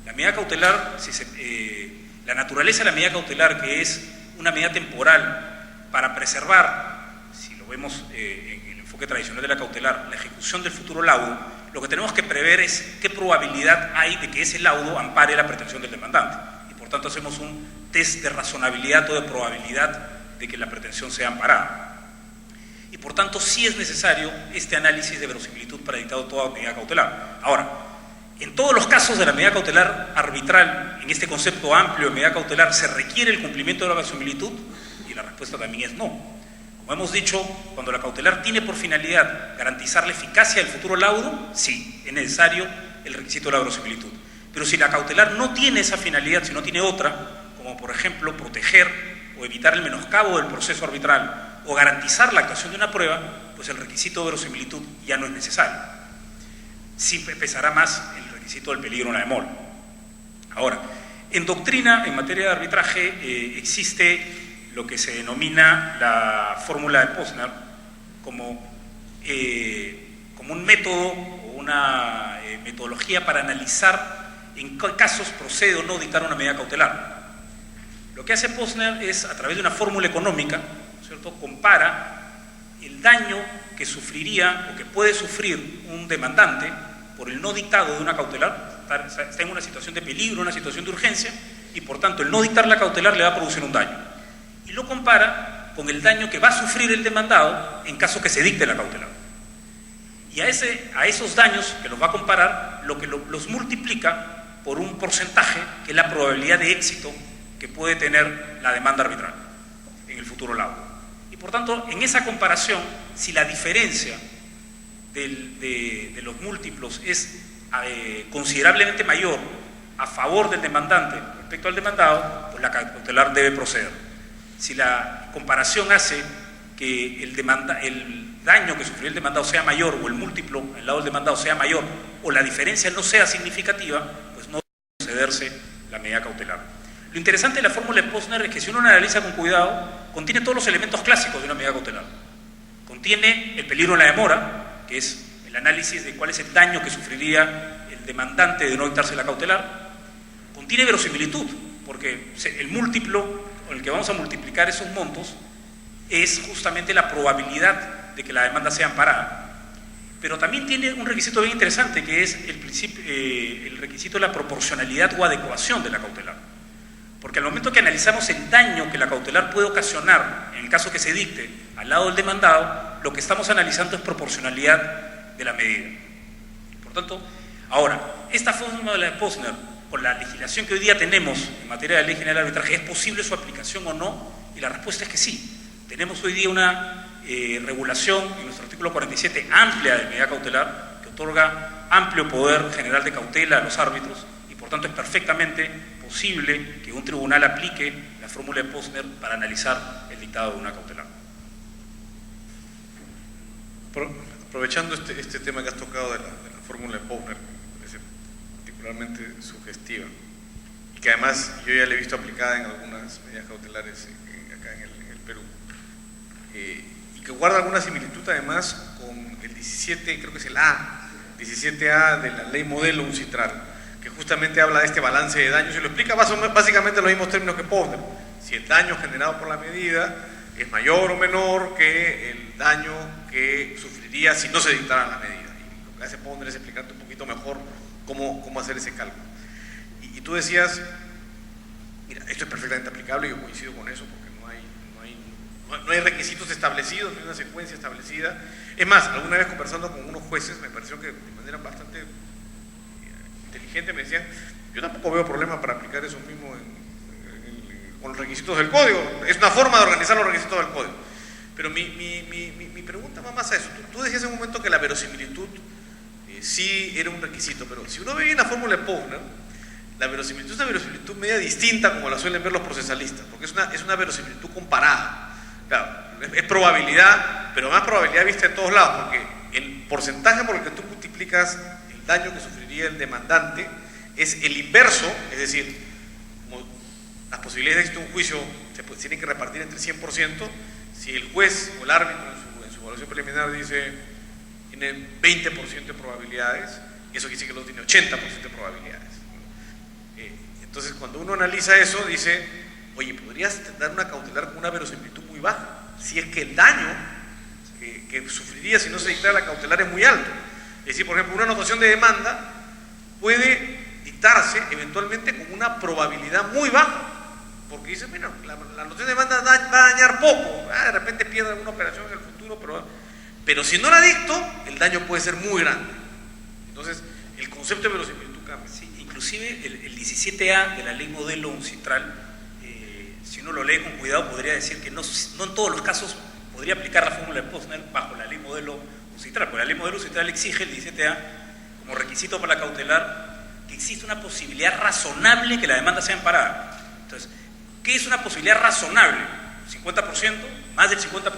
La medida cautelar, la naturaleza de la medida cautelar, que es una medida temporal para preservar, si lo vemos en el enfoque tradicional de la cautelar, la ejecución del futuro laudo, lo que tenemos que prever es qué probabilidad hay de que ese laudo ampare la pretensión del demandante. Y por tanto hacemos un test de razonabilidad o de probabilidad de que la pretensión sea amparada. Y por tanto sí es necesario este análisis de verosimilitud para dictar toda medida cautelar. Ahora, en todos los casos de la medida cautelar arbitral, en este concepto amplio de medida cautelar, ¿se requiere el cumplimiento de la verosimilitud? Y la respuesta también es no. Como hemos dicho, cuando la cautelar tiene por finalidad garantizar la eficacia del futuro laudo, sí, es necesario el requisito de la verosimilitud. Pero si la cautelar no tiene esa finalidad, si no tiene otra, como por ejemplo proteger o evitar el menoscabo del proceso arbitral o garantizar la actuación de una prueba, pues el requisito de verosimilitud ya no es necesario. Sí pesará más el requisito del peligro en la demora. Ahora, en doctrina, en materia de arbitraje, existe lo que se denomina la fórmula de Posner como un método o una metodología para analizar en qué casos procede o no dictar una medida cautelar. Lo que hace Posner es, a través de una fórmula económica, ¿cierto?, compara el daño que sufriría o que puede sufrir un demandante por el no dictado de una cautelar. Está en una situación de peligro, una situación de urgencia, y por tanto el no dictar la cautelar le va a producir un daño. Y lo compara con el daño que va a sufrir el demandado en caso que se dicte la cautelar. Y a esos daños que los va a comparar, los multiplica por un porcentaje, que es la probabilidad de éxito que puede tener la demanda arbitral en el futuro laudo. Y por tanto, en esa comparación, si la diferencia de los múltiplos es considerablemente mayor a favor del demandante respecto al demandado, pues la cautelar debe proceder. Si la comparación hace que el daño que sufrió el demandado sea mayor, o el múltiplo al lado del demandado sea mayor, o la diferencia no sea significativa, pues no debe procederse la medida cautelar. Lo interesante de la fórmula de Posner es que, si uno la analiza con cuidado, contiene todos los elementos clásicos de una medida cautelar. Contiene el peligro en la demora, que es el análisis de cuál es el daño que sufriría el demandante de no dictarse la cautelar. Contiene verosimilitud, porque el múltiplo con el que vamos a multiplicar esos montos es justamente la probabilidad de que la demanda sea amparada. Pero también tiene un requisito bien interesante, que es el requisito de la proporcionalidad o adecuación de la cautelar. Porque al momento que analizamos el daño que la cautelar puede ocasionar, en el caso que se dicte al lado del demandado, lo que estamos analizando es proporcionalidad de la medida. Por tanto, ahora, esta fórmula de Posner, con la legislación que hoy día tenemos en materia de Ley General de Arbitraje, ¿es posible su aplicación o no? Y la respuesta es que sí. Tenemos hoy día una regulación en nuestro artículo 47 amplia de medida cautelar, que otorga amplio poder general de cautela a los árbitros, y por tanto es perfectamente posible que un tribunal aplique la fórmula de Posner para analizar el dictado de una cautelar. Aprovechando este tema que has tocado de la fórmula de Posner, que me parece particularmente sugestiva, y que además yo ya la he visto aplicada en algunas medidas cautelares acá en el Perú, y que guarda alguna similitud además con el 17, creo que es el 17A de la ley modelo UNCITRAL, que justamente habla de este balance de daños y lo explica básicamente en los mismos términos que Posner. Si el daño generado por la medida es mayor o menor que el daño que sufriría si no se dictara la medida. Y lo que hace Posner es explicarte un poquito mejor cómo hacer ese cálculo. Y tú decías, mira, esto es perfectamente aplicable, y yo coincido con eso, porque no hay requisitos establecidos, no hay una secuencia establecida. Es más, alguna vez conversando con unos jueces, me pareció que de manera bastante inteligente me decían, yo tampoco veo problema para aplicar eso mismo con los requisitos del código. Es una forma de organizar los requisitos del código. Pero mi pregunta va más a eso. Tú decías en un momento que la verosimilitud sí era un requisito, pero si uno ve bien la fórmula de Posner, la verosimilitud es una verosimilitud media distinta como la suelen ver los procesalistas, porque es una verosimilitud comparada. Claro, es probabilidad, pero más probabilidad vista de todos lados, porque el porcentaje por el que tú multiplicas el daño que sufriría el demandante es el inverso, es decir, como las posibilidades de éxito de un juicio se tienen que repartir entre 100%. Si el juez o el árbitro en su evaluación preliminar dice tiene 20% de probabilidades, eso quiere decir que el otro tiene 80% de probabilidades. Entonces, cuando uno analiza eso, dice, oye, podrías dar una cautelar con una verosimilitud muy baja, si es que el daño que sufriría si no se dictara la cautelar es muy alto. Es decir, por ejemplo, una anotación de demanda puede dictarse eventualmente con una probabilidad muy baja, porque dice, bueno, la anotación de demanda va a dañar poco, de repente pierde alguna operación en el futuro, pero si no la dicto, el daño puede ser muy grande. Entonces, el concepto de verosimilitud cambia. Sí, inclusive el 17A de la ley modelo UNCITRAL, si uno lo lee con cuidado, podría decir que no en todos los casos podría aplicar la fórmula de Posner bajo la ley modelo UNCITRAL, porque la ley modelo UNCITRAL exige el 17A como requisito para la cautelar que existe una posibilidad razonable que la demanda sea amparada. Entonces, ¿qué es una posibilidad razonable? 50%, más del 50%,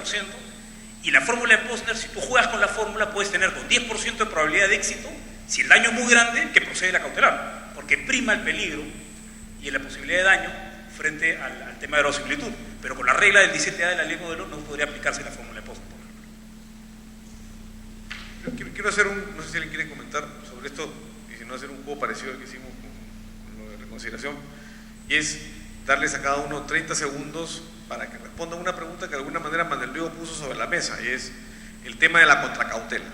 y la fórmula de Posner, si tú juegas con la fórmula, puedes tener con 10% de probabilidad de éxito, si el daño es muy grande, que procede la cautelar, porque prima el peligro y la posibilidad de daño frente al tema de la verosimilitud. Pero con la regla del 17A de la ley modelo no podría aplicarse la fórmula de Posner. Quiero hacer no sé si alguien quiere comentar sobre esto, y si no, hacer un juego parecido al que hicimos con lo de reconsideración, y es darles a cada uno 30 segundos para que respondan una pregunta que de alguna manera Manuel Luego puso sobre la mesa, y es el tema de la contracautela.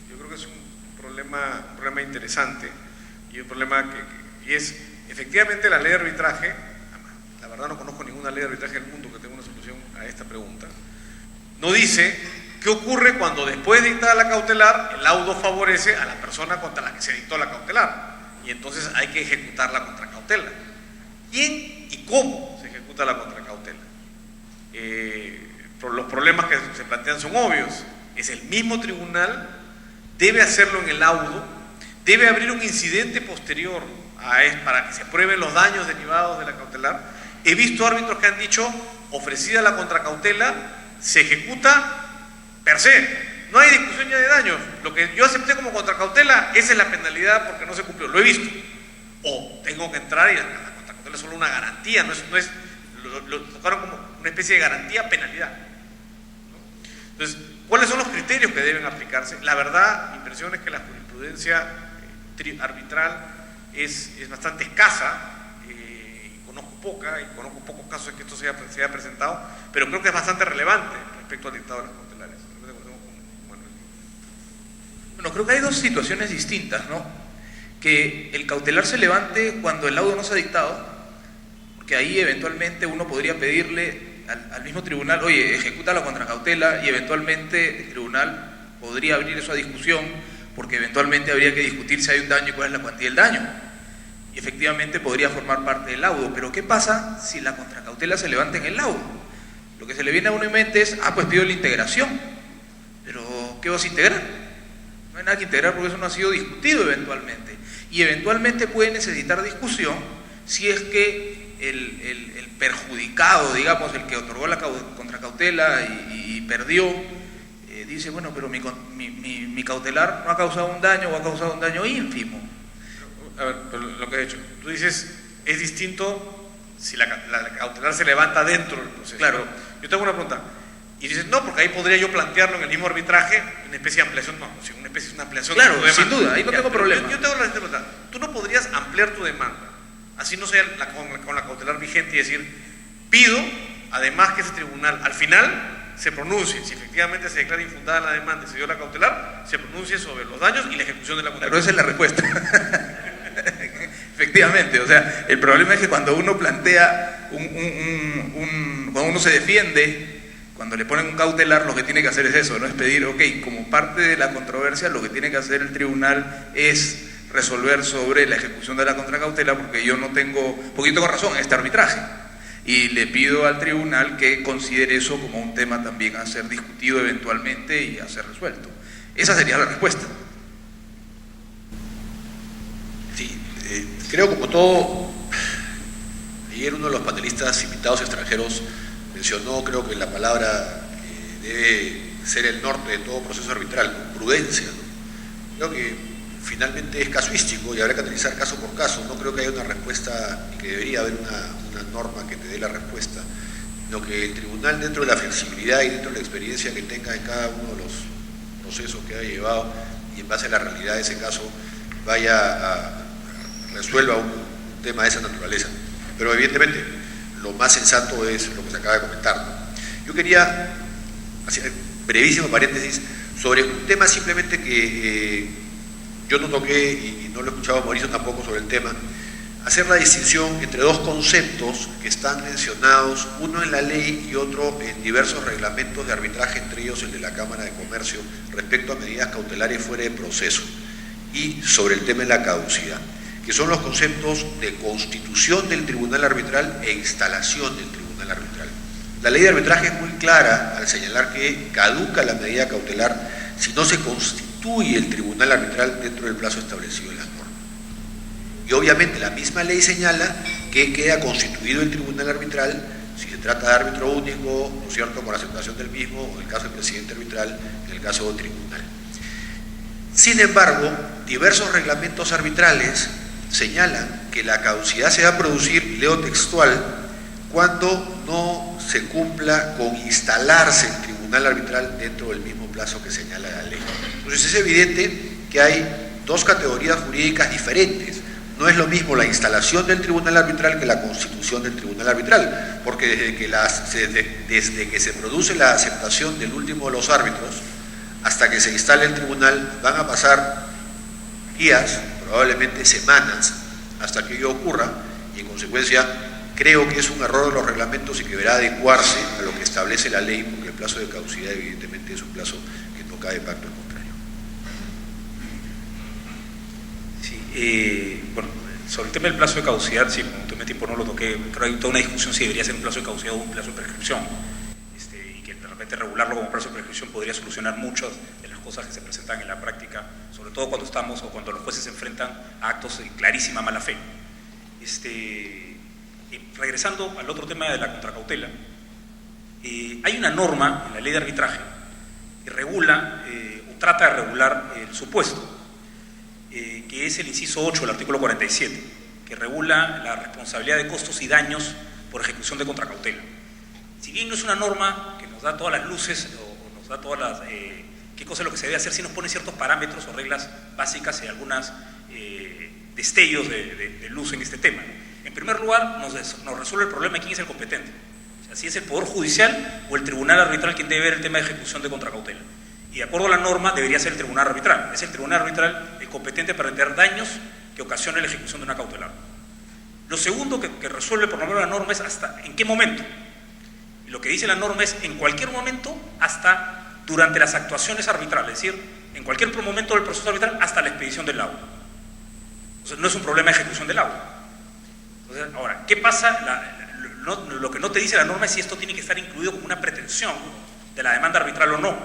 Yo creo que es un problema interesante, y un problema y es, efectivamente, la ley de arbitraje. La verdad no conozco ninguna ley de arbitraje del mundo que tenga una solución a esta pregunta. No dice qué ocurre cuando después de dictada la cautelar el laudo favorece a la persona contra la que se dictó la cautelar, y entonces hay que ejecutar la contracautela. ¿Quién y cómo se ejecuta la contracautela? Los problemas que se plantean son obvios. Es el mismo tribunal, debe hacerlo en el laudo, debe abrir un incidente posterior para que se prueben los daños derivados de la cautelar. He visto árbitros que han dicho, ofrecida la contracautela, se ejecuta per se. No hay discusión ya de daños. Lo que yo acepté como contracautela, esa es la penalidad porque no se cumplió. Lo he visto. O tengo que entrar y la contracautela es solo una garantía, lo tocaron como una especie de garantía penalidad, ¿no? Entonces, ¿cuáles son los criterios que deben aplicarse? La verdad, mi impresión es que la jurisprudencia arbitral es bastante escasa. Conozco pocos casos en que esto se haya presentado, pero creo que es bastante relevante respecto al dictado de las cautelares. Bueno, creo que hay dos situaciones distintas, ¿no? Que el cautelar se levante cuando el laudo no se ha dictado, porque ahí eventualmente uno podría pedirle al mismo tribunal, oye, ejecuta la contracautela, y eventualmente el tribunal podría abrir eso a discusión, porque eventualmente habría que discutir si hay un daño y cuál es la cuantía del daño. Y efectivamente podría formar parte del laudo. Pero ¿qué pasa si la contracautela se levanta en el laudo? Lo que se le viene a uno en mente es, pues pido la integración. Pero ¿qué vas a integrar? No hay nada que integrar porque eso no ha sido discutido eventualmente. Y eventualmente puede necesitar discusión si es que el perjudicado, digamos, el que otorgó la contracautela y perdió, dice, bueno, pero mi cautelar no ha causado un daño o ha causado un daño ínfimo. A ver, pero lo que he hecho, tú dices, es distinto si la cautelar se levanta dentro del proceso. Claro. Yo tengo una pregunta, y dices, no, porque ahí podría yo plantearlo en el mismo arbitraje, una especie de ampliación, no, si una especie de ampliación. Claro, de tu sin demanda. duda, ahí no tengo problema. Yo tengo la siguiente pregunta, tú no podrías ampliar tu demanda, así no sea con la cautelar vigente, y decir, pido, además, que ese tribunal, al final, se pronuncie, si efectivamente se declara infundada la demanda y se dio la cautelar, se pronuncie sobre los daños y la ejecución de la cautelar. Pero esa es la respuesta. Efectivamente, o sea, el problema es que cuando uno plantea cuando uno se defiende, cuando le ponen un cautelar, lo que tiene que hacer es eso, ¿no? Es pedir, ok, como parte de la controversia, lo que tiene que hacer el tribunal es resolver sobre la ejecución de la contracautela, porque yo tengo razón en este arbitraje. Y le pido al tribunal que considere eso como un tema también a ser discutido eventualmente y a ser resuelto. Esa sería la respuesta. Sí, creo como todo, ayer uno de los panelistas invitados extranjeros mencionó, creo que la palabra debe ser el norte de todo proceso arbitral, prudencia, ¿no? Creo que finalmente es casuístico y habrá que analizar caso por caso. No creo que haya una respuesta y que debería haber una norma que te dé la respuesta, sino que el tribunal, dentro de la flexibilidad y dentro de la experiencia que tenga en cada uno de los procesos que haya llevado y en base a la realidad de ese caso, resuelva un tema de esa naturaleza. Pero evidentemente lo más sensato es lo que se acaba de comentar, ¿no? Yo quería hacer brevísimo paréntesis sobre un tema simplemente que yo no toqué y no lo he escuchado a Mauricio tampoco sobre el tema, hacer la distinción entre dos conceptos que están mencionados, uno en la ley y otro en diversos reglamentos de arbitraje, entre ellos el de la Cámara de Comercio, respecto a medidas cautelares fuera de proceso, y sobre el tema de la caducidad, que son los conceptos de constitución del tribunal arbitral e instalación del tribunal arbitral. La ley de arbitraje es muy clara al señalar que caduca la medida cautelar si no se constituye el tribunal arbitral dentro del plazo establecido en la norma. Y obviamente la misma ley señala que queda constituido el tribunal arbitral si se trata de árbitro único, ¿no es cierto?, con aceptación del mismo, o en el caso del presidente arbitral, en el caso del tribunal. Sin embargo, diversos reglamentos arbitrales señalan que la caducidad se va a producir, leo textual, cuando no se cumpla con instalarse el tribunal arbitral dentro del mismo plazo que señala la ley. Entonces es evidente que hay dos categorías jurídicas diferentes. No es lo mismo la instalación del tribunal arbitral que la constitución del tribunal arbitral, porque desde que se produce la aceptación del último de los árbitros hasta que se instale el tribunal van a pasar días, probablemente semanas, hasta que ello ocurra, y en consecuencia creo que es un error de los reglamentos y que deberá adecuarse a lo que establece la ley, porque el plazo de caducidad evidentemente es un plazo que no cae pacto en contrario. Sí, bueno, sobre el tema del plazo de caducidad, sí, como último tiempo no lo toqué, creo que hay toda una discusión si debería ser un plazo de caducidad o un plazo de prescripción, y que de repente regularlo como plazo de prescripción podría solucionar muchas de las cosas que se presentan en la práctica, sobre todo cuando estamos o cuando los jueces se enfrentan a actos de clarísima mala fe. Regresando al otro tema de la contracautela, hay una norma en la ley de arbitraje que regula o trata de regular el supuesto, que es el inciso 8 del artículo 47, que regula la responsabilidad de costos y daños por ejecución de contracautela. Si bien no es una norma que nos da todas las luces o nos da todas las qué cosa es lo que se debe hacer, sí nos pone ciertos parámetros o reglas básicas y algunos destellos de luz en este tema. En primer lugar, nos resuelve el problema de quién es el competente. O sea, si es el Poder Judicial o el Tribunal Arbitral quien debe ver el tema de ejecución de contracautela. Y de acuerdo a la norma, debería ser el Tribunal Arbitral. Es el Tribunal Arbitral el competente para entender daños que ocasione la ejecución de una cautelar. Lo segundo que resuelve por lo menos la norma es hasta en qué momento. Y lo que dice la norma es en cualquier momento hasta durante las actuaciones arbitrales, es decir, en cualquier momento del proceso arbitral hasta la expedición del laudo. Entonces, no es un problema de ejecución del laudo. Entonces, ahora, ¿qué pasa? Lo que no te dice la norma es si esto tiene que estar incluido como una pretensión de la demanda arbitral o no.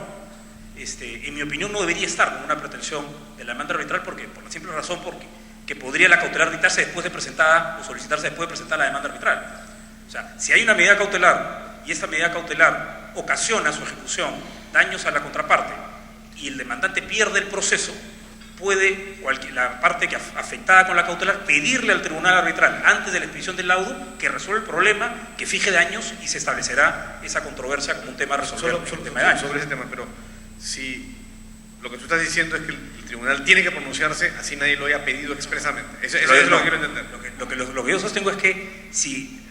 En mi opinión no debería estar como una pretensión de la demanda arbitral porque, por la simple razón que podría la cautelar dictarse después de presentada o solicitarse después de presentar la demanda arbitral. O sea, si hay una medida cautelar y esta medida cautelar ocasiona su ejecución daños a la contraparte y el demandante pierde el proceso, puede la parte que afectada con la cautelar pedirle al tribunal arbitral antes de la expedición del laudo que resuelva el problema, que fije daños y se establecerá esa controversia como un tema a resolver. Sobre ese tema, pero si lo que tú estás diciendo es que el tribunal tiene que pronunciarse así nadie lo haya pedido expresamente. Eso es lo que quiero entender. Lo que yo sostengo es que si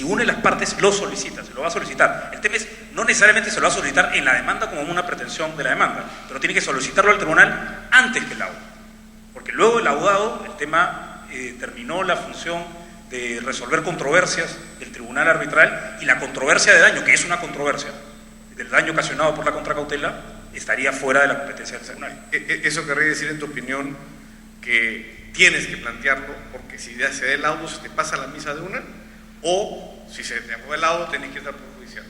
une las partes lo solicita, se lo va a solicitar. El tema es, no necesariamente se lo va a solicitar en la demanda como una pretensión de la demanda, pero tiene que solicitarlo al tribunal antes que el laudo. Porque luego el laudado, el tema terminó la función de resolver controversias del tribunal arbitral y la controversia de daño, que es una controversia, del daño ocasionado por la contracautela, estaría fuera de la competencia del tribunal. Eso querría decir, en tu opinión, que tienes que plantearlo, porque si ya se da el laudo se te pasa la misa de una, o si se te aprobó el laudo tenés que estar por judicial.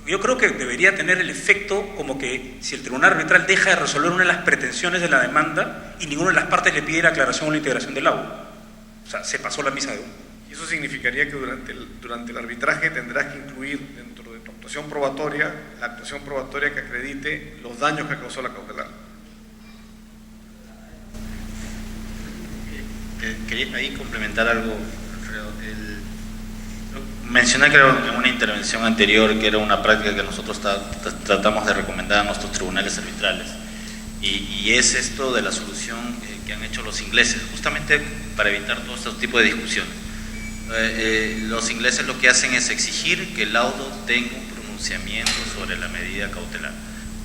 Yo creo que debería tener el efecto como que si el tribunal arbitral deja de resolver una de las pretensiones de la demanda y ninguna de las partes le pide la aclaración o la integración del laudo. O sea, se pasó la misa de una. Y eso significaría que durante el arbitraje tendrás que incluir dentro de tu actuación probatoria la actuación probatoria que acredite los daños que causó la cautelar. Quería ahí complementar algo, Alfredo. Mencioné, creo, en una intervención anterior que era una práctica que nosotros tratamos de recomendar a nuestros tribunales arbitrales, y es esto de la solución que han hecho los ingleses, justamente para evitar todo este tipo de discusiones. Los ingleses lo que hacen es exigir que el laudo tenga un pronunciamiento sobre la medida cautelar.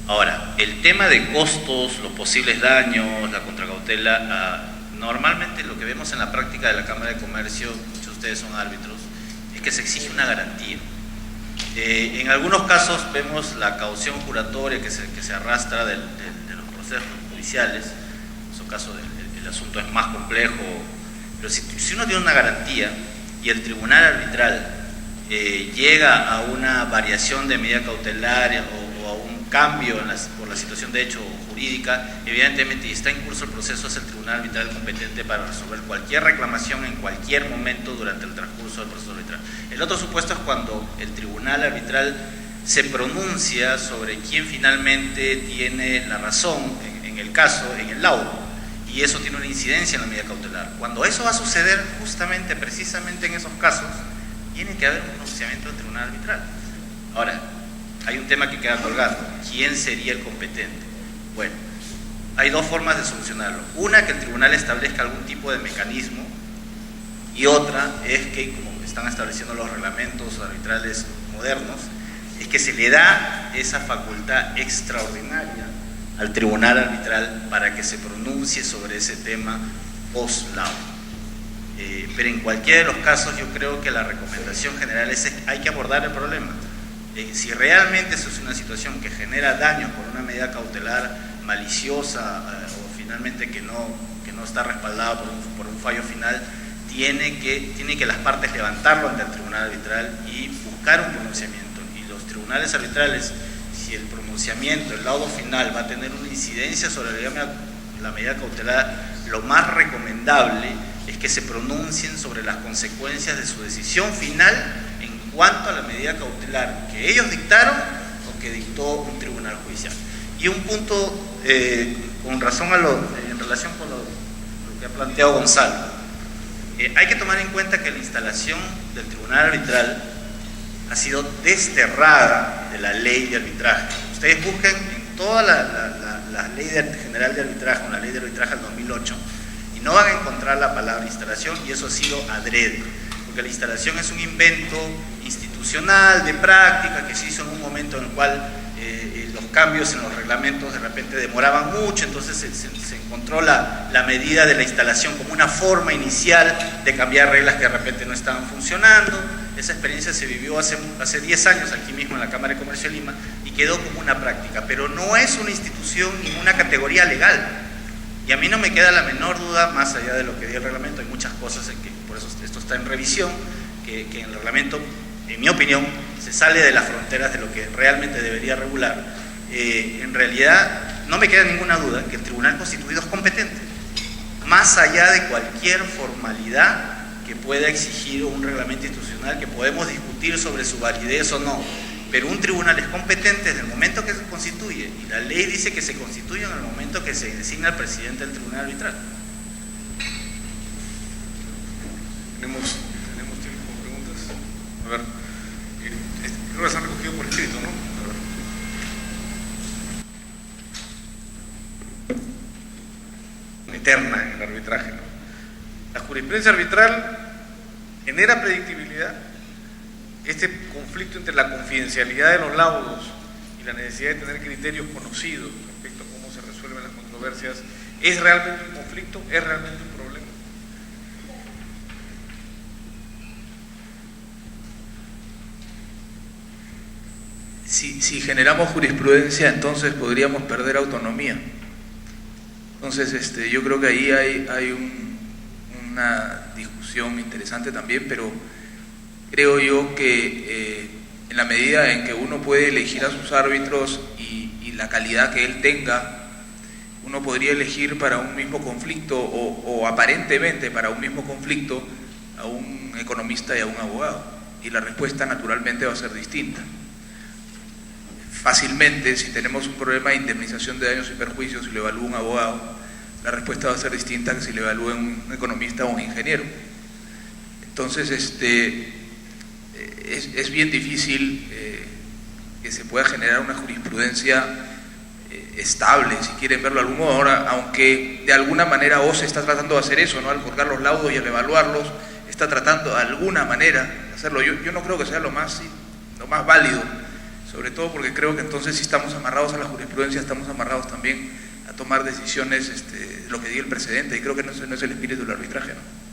Ahora, el tema de costos, los posibles daños, la contracautela, normalmente lo que vemos en la práctica de la Cámara de Comercio, muchos de ustedes son árbitros, es que se exige una garantía. En algunos casos vemos la caución juratoria que se arrastra de los procesos judiciales. En su caso el asunto es más complejo, pero si uno tiene una garantía y el tribunal arbitral llega a una variación de medida cautelar o a un cambio por la situación de hecho jurídica, evidentemente, y está en curso el proceso, es el tribunal arbitral competente para resolver cualquier reclamación en cualquier momento durante el transcurso del proceso arbitral. El otro supuesto es cuando el tribunal arbitral se pronuncia sobre quién finalmente tiene la razón en el caso, en el laudo, y eso tiene una incidencia en la medida cautelar. Cuando eso va a suceder, justamente, precisamente en esos casos, tiene que haber un pronunciamiento del tribunal arbitral. Ahora, hay un tema que queda colgado: ¿quién sería el competente? Bueno, hay dos formas de solucionarlo. Una, que el tribunal establezca algún tipo de mecanismo, y otra es que, como están estableciendo los reglamentos arbitrales modernos, es que se le da esa facultad extraordinaria al tribunal arbitral para que se pronuncie sobre ese tema post-laudo. Pero en cualquiera de los casos yo creo que la recomendación general es que hay que abordar el problema. Si realmente eso es una situación que genera daños por una medida cautelar maliciosa o finalmente que no está respaldada por un fallo final, tiene que las partes levantarlo ante el tribunal arbitral y buscar un pronunciamiento. Y los tribunales arbitrales, si el pronunciamiento, el laudo final va a tener una incidencia sobre la medida cautelar, lo más recomendable es que se pronuncien sobre las consecuencias de su decisión final en cuanto a la medida cautelar que ellos dictaron o que dictó un tribunal judicial. Y un punto con razón en relación con lo que ha planteado Gonzalo, hay que tomar en cuenta que la instalación del tribunal arbitral ha sido desterrada de la ley de arbitraje. Ustedes busquen en toda la ley general de arbitraje, o la ley de arbitraje del 2008, y no van a encontrar la palabra instalación, y eso ha sido adrede, porque la instalación es un invento institucional de práctica que se hizo en un momento en el cual los cambios en los reglamentos de repente demoraban mucho, entonces se encontró la medida de la instalación como una forma inicial de cambiar reglas que de repente no estaban funcionando. Esa experiencia se vivió hace 10 años aquí mismo en la Cámara de Comercio de Lima y quedó como una práctica, pero no es una institución ni una categoría legal. Y a mí no me queda la menor duda, más allá de lo que dice el reglamento, hay muchas cosas en que, por eso esto está en revisión, que en el reglamento, en mi opinión, se sale de las fronteras de lo que realmente debería regular. En realidad, no me queda ninguna duda que el Tribunal Constituido es competente, más allá de cualquier formalidad que pueda exigir un reglamento institucional, que podemos discutir sobre su validez o no, pero un tribunal es competente desde el momento que se constituye, y la ley dice que se constituye en el momento que se designa al presidente del tribunal arbitral. ¿Tenemos tiempo para preguntas? A ver, creo que se han recogido por escrito, ¿no? A ver. Eterna en el arbitraje, ¿no? La jurisprudencia arbitral genera predictibilidad. Este conflicto entre la confidencialidad de los laudos y la necesidad de tener criterios conocidos respecto a cómo se resuelven las controversias, ¿es realmente un conflicto? ¿Es realmente un problema? Si generamos jurisprudencia, entonces podríamos perder autonomía. Entonces, yo creo que ahí hay una discusión interesante también, pero creo yo que en la medida en que uno puede elegir a sus árbitros y la calidad que él tenga, uno podría elegir para un mismo conflicto o aparentemente para un mismo conflicto a un economista y a un abogado, y la respuesta naturalmente va a ser distinta. Fácilmente, si tenemos un problema de indemnización de daños y perjuicios y lo evalúa un abogado, la respuesta va a ser distinta que si le evalúa un economista o un ingeniero. Entonces, es bien difícil que se pueda generar una jurisprudencia estable, si quieren verlo de algún modo. Ahora, aunque de alguna manera OCE está tratando de hacer eso, ¿no? Al colgar los laudos y al evaluarlos, está tratando de alguna manera de hacerlo. Yo no creo que sea lo más válido, sobre todo porque creo que entonces si estamos amarrados a la jurisprudencia, estamos amarrados también a tomar decisiones, lo que diga el precedente, y creo que no es el espíritu del arbitraje, ¿no?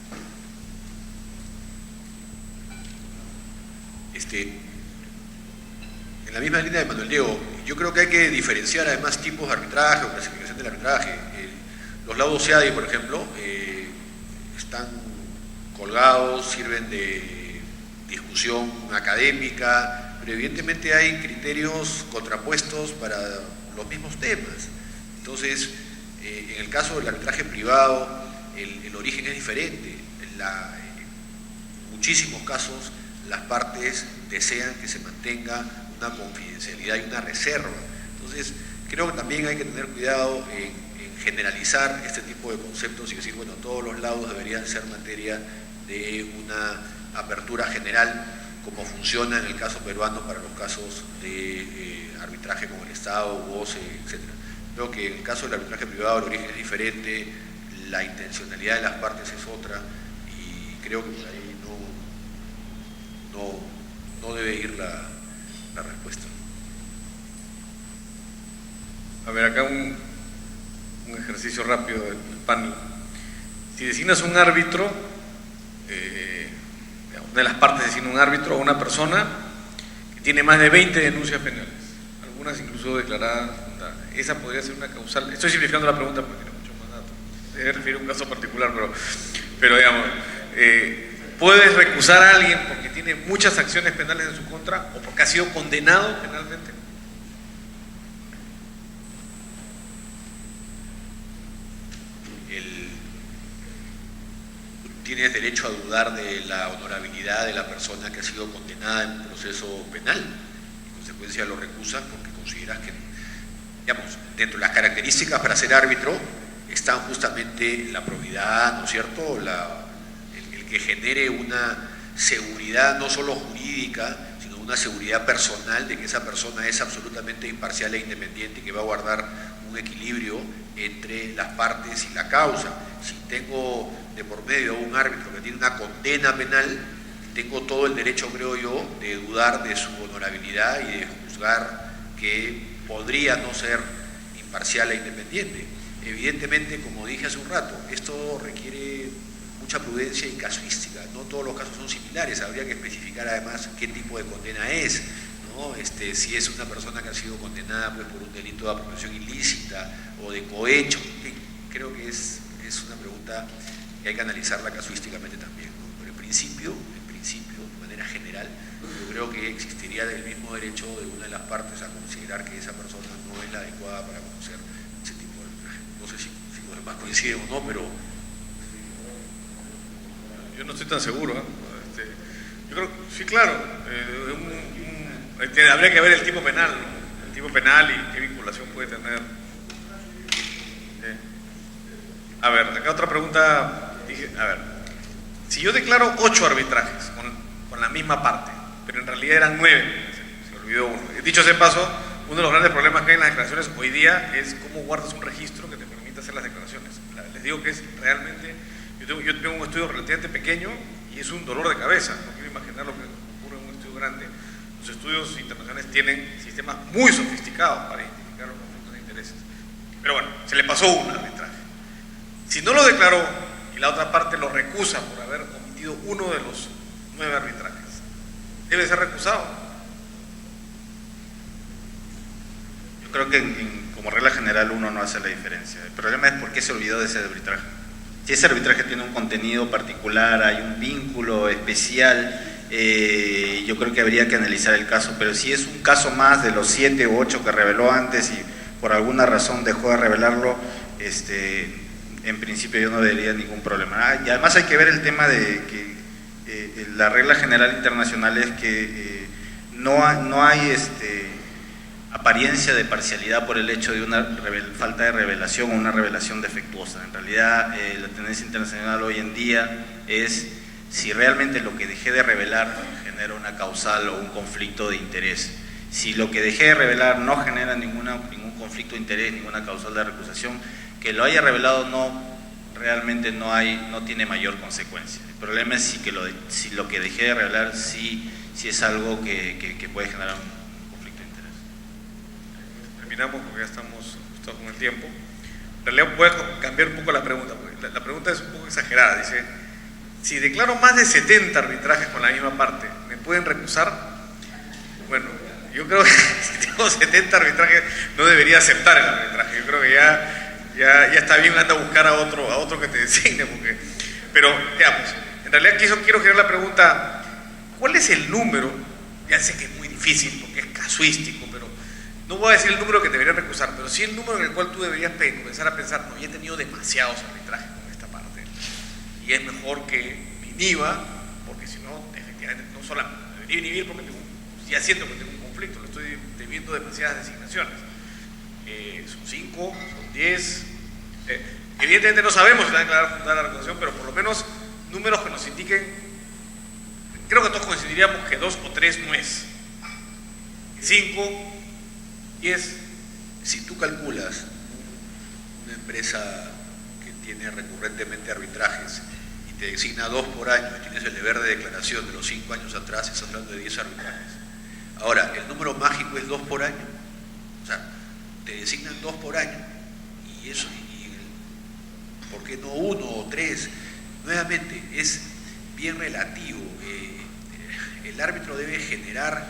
En la misma línea de Manuel Diego, yo creo que hay que diferenciar además tipos de arbitraje o clasificación del arbitraje. Los laudos SEADI, por ejemplo, están colgados, sirven de discusión académica, pero evidentemente hay criterios contrapuestos para los mismos temas. Entonces, en el caso del arbitraje privado, el origen es diferente. En muchísimos casos, las partes desean que se mantenga una confidencialidad y una reserva. Entonces, creo que también hay que tener cuidado en generalizar este tipo de conceptos y decir, bueno, todos los laudos deberían ser materia de una apertura general, como funciona en el caso peruano para los casos de arbitraje con el Estado, OCE, etc. Creo que en el caso del arbitraje privado el origen es diferente, la intencionalidad de las partes es otra, y creo que por ahí no debe ir la respuesta. A ver, acá un ejercicio rápido del panel. Si designas un árbitro, una de las partes designa un árbitro o una persona que tiene más de 20 denuncias penales, algunas incluso declaradas fundadas. Esa podría ser una causal. Estoy simplificando la pregunta porque tiene mucho más datos. Debe referir a un caso particular, pero digamos, ¿puedes recusar a alguien porque tiene muchas acciones penales en su contra o porque ha sido condenado penalmente? Tienes derecho a dudar de la honorabilidad de la persona que ha sido condenada en un proceso penal. En consecuencia lo recusas porque consideras que, digamos, dentro de las características para ser árbitro están justamente la probidad, ¿no es cierto?, el que genere una seguridad no solo jurídica, sino una seguridad personal de que esa persona es absolutamente imparcial e independiente y que va a guardar un equilibrio entre las partes y la causa. Si tengo de por medio un árbitro que tiene una condena penal, tengo todo el derecho, creo yo, de dudar de su honorabilidad y de juzgar que podría no ser imparcial e independiente. Evidentemente, como dije hace un rato, esto requiere mucha prudencia y casuística. No todos los casos son similares, habría que especificar además qué tipo de condena es, ¿no? Si es una persona que ha sido condenada pues, por un delito de apropiación ilícita o de cohecho. Creo que es una pregunta que hay que analizarla casuísticamente también, ¿no? Pero en principio, de manera general, yo creo que existiría el mismo derecho de una de las partes a considerar que esa persona no es la adecuada para conocer ese tipo de arbitraje. No sé si los demás coinciden o no, pero... Yo no estoy tan seguro, ¿eh? Yo creo, sí, claro, habría que ver el tipo penal, ¿no? El tipo penal y qué vinculación puede tener. A ver, acá otra pregunta. A ver, si yo declaro 8 arbitrajes con la misma parte, pero en realidad eran 9, se olvidó uno. Dicho ese paso, uno de los grandes problemas que hay en las declaraciones hoy día es cómo guardas un registro que te permita hacer las declaraciones. Les digo que es realmente, yo tengo un estudio relativamente pequeño y es un dolor de cabeza, no quiero imaginar lo que ocurre en un estudio grande. Los estudios internacionales tienen sistemas muy sofisticados para identificar los conflictos de intereses. Pero bueno, se le pasó un arbitraje. Si no lo declaró y la otra parte lo recusa por haber omitido uno de los 9 arbitrajes, ¿debe ser recusado? Yo creo que como regla general uno no hace la diferencia. El problema es por qué se olvidó de ese arbitraje. Si ese arbitraje tiene un contenido particular, hay un vínculo especial, yo creo que habría que analizar el caso. Pero si es un caso más de los 7 u 8 que reveló antes y por alguna razón dejó de revelarlo, en principio yo no vería ningún problema. Y además hay que ver el tema de que la regla general internacional es que no hay apariencia de parcialidad por el hecho de una falta de revelación o una revelación defectuosa. En realidad, la tendencia internacional hoy en día es si realmente lo que dejé de revelar genera una causal o un conflicto de interés. Si lo que dejé de revelar no genera ningún conflicto de interés, ninguna causal de recusación, que lo haya revelado realmente no tiene mayor consecuencia. El problema es si lo que dejé de revelar sí es algo que puede generar un conflicto de interés. Terminamos porque ya estamos justo con el tiempo. En realidad voy a cambiar un poco la pregunta, porque la pregunta es un poco exagerada. Dice, si declaro más de 70 arbitrajes con la misma parte, ¿me pueden recusar? Bueno, yo creo que si tengo 70 arbitrajes no debería aceptar el arbitraje. Yo creo que ya está bien, anda a buscar a otro que te designe. Pero, veamos, en realidad quiero generar la pregunta, ¿cuál es el número? Ya sé que es muy difícil porque es casuístico, pero no voy a decir el número que te debería recusar, pero sí el número en el cual tú deberías comenzar a pensar, no, ya he tenido demasiados arbitrajes con esta parte y es mejor que me inhiba, porque si no, efectivamente, no solamente debería inhibir porque ya siento que tengo un conflicto, lo estoy debiendo demasiadas designaciones. Son 5, son 10. Evidentemente no sabemos si va a declarar la recusación, pero por lo menos números que nos indiquen. Creo que todos coincidiríamos que 2 o 3 no es. 5, 10. Si tú calculas una empresa que tiene recurrentemente arbitrajes y te designa 2 por año y tienes el deber de declaración de los 5 años atrás, estás hablando de 10 arbitrajes. Ahora, el número mágico es 2 por año. O sea, te designan 2 por año. Y eso, ¿por qué no 1 o 3? Nuevamente, es bien relativo. El árbitro debe generar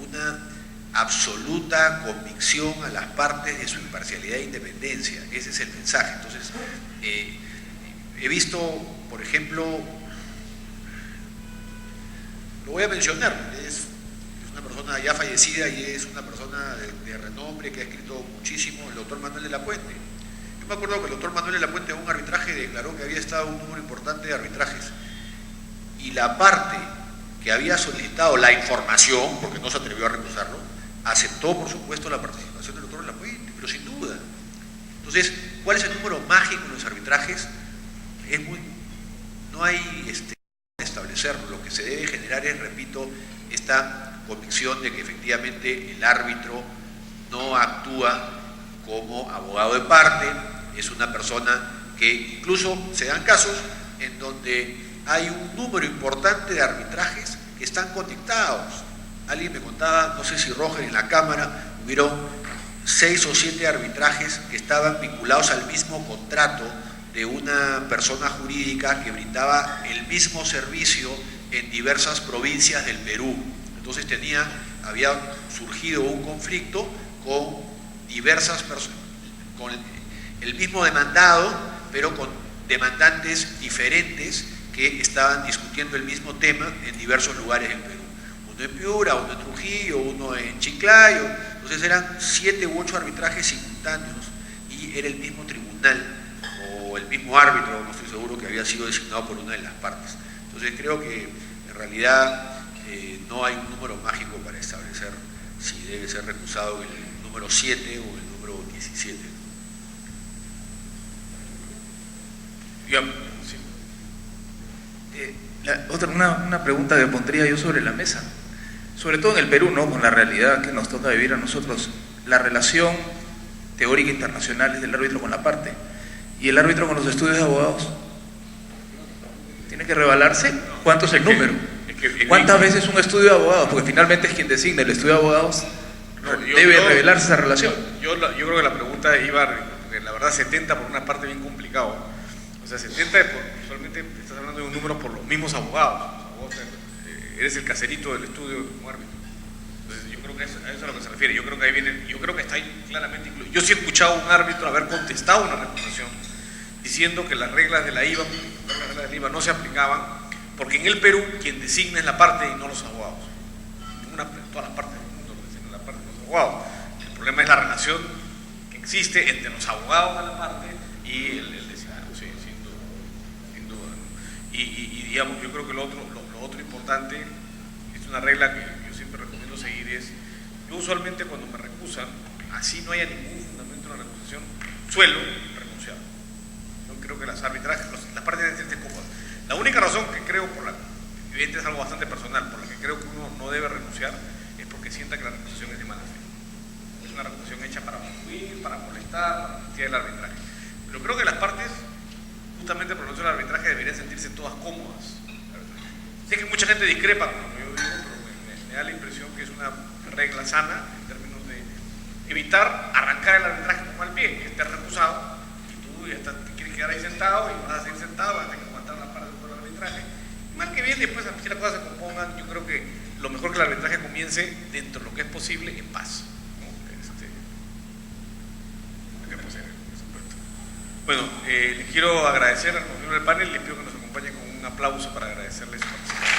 una absoluta convicción a las partes de su imparcialidad e independencia. Ese es el mensaje. Entonces, he visto, por ejemplo, lo voy a mencionar, es una persona ya fallecida y es una persona de renombre que ha escrito muchísimo, el doctor Manuel de la Puente. Yo me acuerdo que el doctor Manuel de la Puente en un arbitraje declaró que había estado un número importante de arbitrajes y la parte que había solicitado la información, porque no se atrevió a recusarlo, aceptó por supuesto la participación del doctor de la Puente, pero sin duda. Entonces, ¿cuál es el número mágico en los arbitrajes? No hay establecerlo, lo que se debe generar es, repito, esta convicción de que efectivamente el árbitro no actúa como abogado de parte, es una persona que incluso se dan casos en donde hay un número importante de arbitrajes que están conectados. Alguien me contaba, no sé si Roger en la Cámara, hubieron 6 o 7 arbitrajes que estaban vinculados al mismo contrato de una persona jurídica que brindaba el mismo servicio en diversas provincias del Perú. Entonces había surgido un conflicto con diversas personas, con el mismo demandado, pero con demandantes diferentes que estaban discutiendo el mismo tema en diversos lugares del Perú. Uno en Piura, uno en Trujillo, uno en Chiclayo. Entonces eran 7 u 8 arbitrajes simultáneos y era el mismo tribunal o el mismo árbitro, no estoy seguro, que había sido designado por una de las partes. Entonces creo que en realidad no hay un número mágico para establecer si debe ser recusado el número 7 o el número 17. Una pregunta que pondría yo sobre la mesa, sobre todo en el Perú, ¿no? Con la realidad que nos toca vivir a nosotros, la relación teórica internacional es del árbitro con la parte, y el árbitro con los estudios de abogados tiene que revelarse. ¿Cuánto es el número? ¿Cuántas veces un estudio de abogados? Porque finalmente es quien designa el estudio de abogados, debe revelarse esa relación. Yo creo que la pregunta iba, porque la verdad 70 por una parte bien complicado. O sea, 70 usualmente estás hablando de un número por los mismos abogados. Eres el caserito del estudio como árbitro. Entonces yo creo que a eso es a lo que se refiere. Yo creo que ahí viene, yo creo que está ahí claramente incluido. Yo sí he escuchado a un árbitro haber contestado una recusación diciendo que las reglas de la IVA no se aplicaban porque en el Perú quien designa es la parte y no los abogados. En todas las partes del mundo lo designa la parte de los abogados. El problema es la relación que existe entre los abogados de la parte y el designado, sí, sin duda. Y digamos, yo creo que lo otro importante es una regla que yo siempre recomiendo seguir, es Yo usualmente cuando me recusan, así no haya ningún fundamento en la recusación, suelo renunciar. Yo creo que las arbitrajes, las partes deben sentirse cómodas. La única razón que creo, evidentemente es algo bastante personal, por la que creo que uno no debe renunciar, es porque sienta que la recusación es de mala fe. Es una recusación hecha para obstruir, para molestar, para fastidiar el arbitraje. Pero creo que las partes, justamente por el arbitraje, deberían sentirse todas cómodas. Sé que mucha gente discrepa con lo que yo digo, pero me da la impresión que es una regla sana en términos de evitar arrancar el arbitraje con mal pie, que estés recusado y tú ya te quieres quedar ahí sentado y vas a seguir sentado, vas a tener que aguantar la parte del arbitraje. Mal que bien, después si las cosas se compongan, yo creo que lo mejor que el arbitraje comience dentro de lo que es posible en paz. Bueno, les quiero agradecer al compañero del panel, les pido que nos acompañen con un aplauso para agradecerles su participación.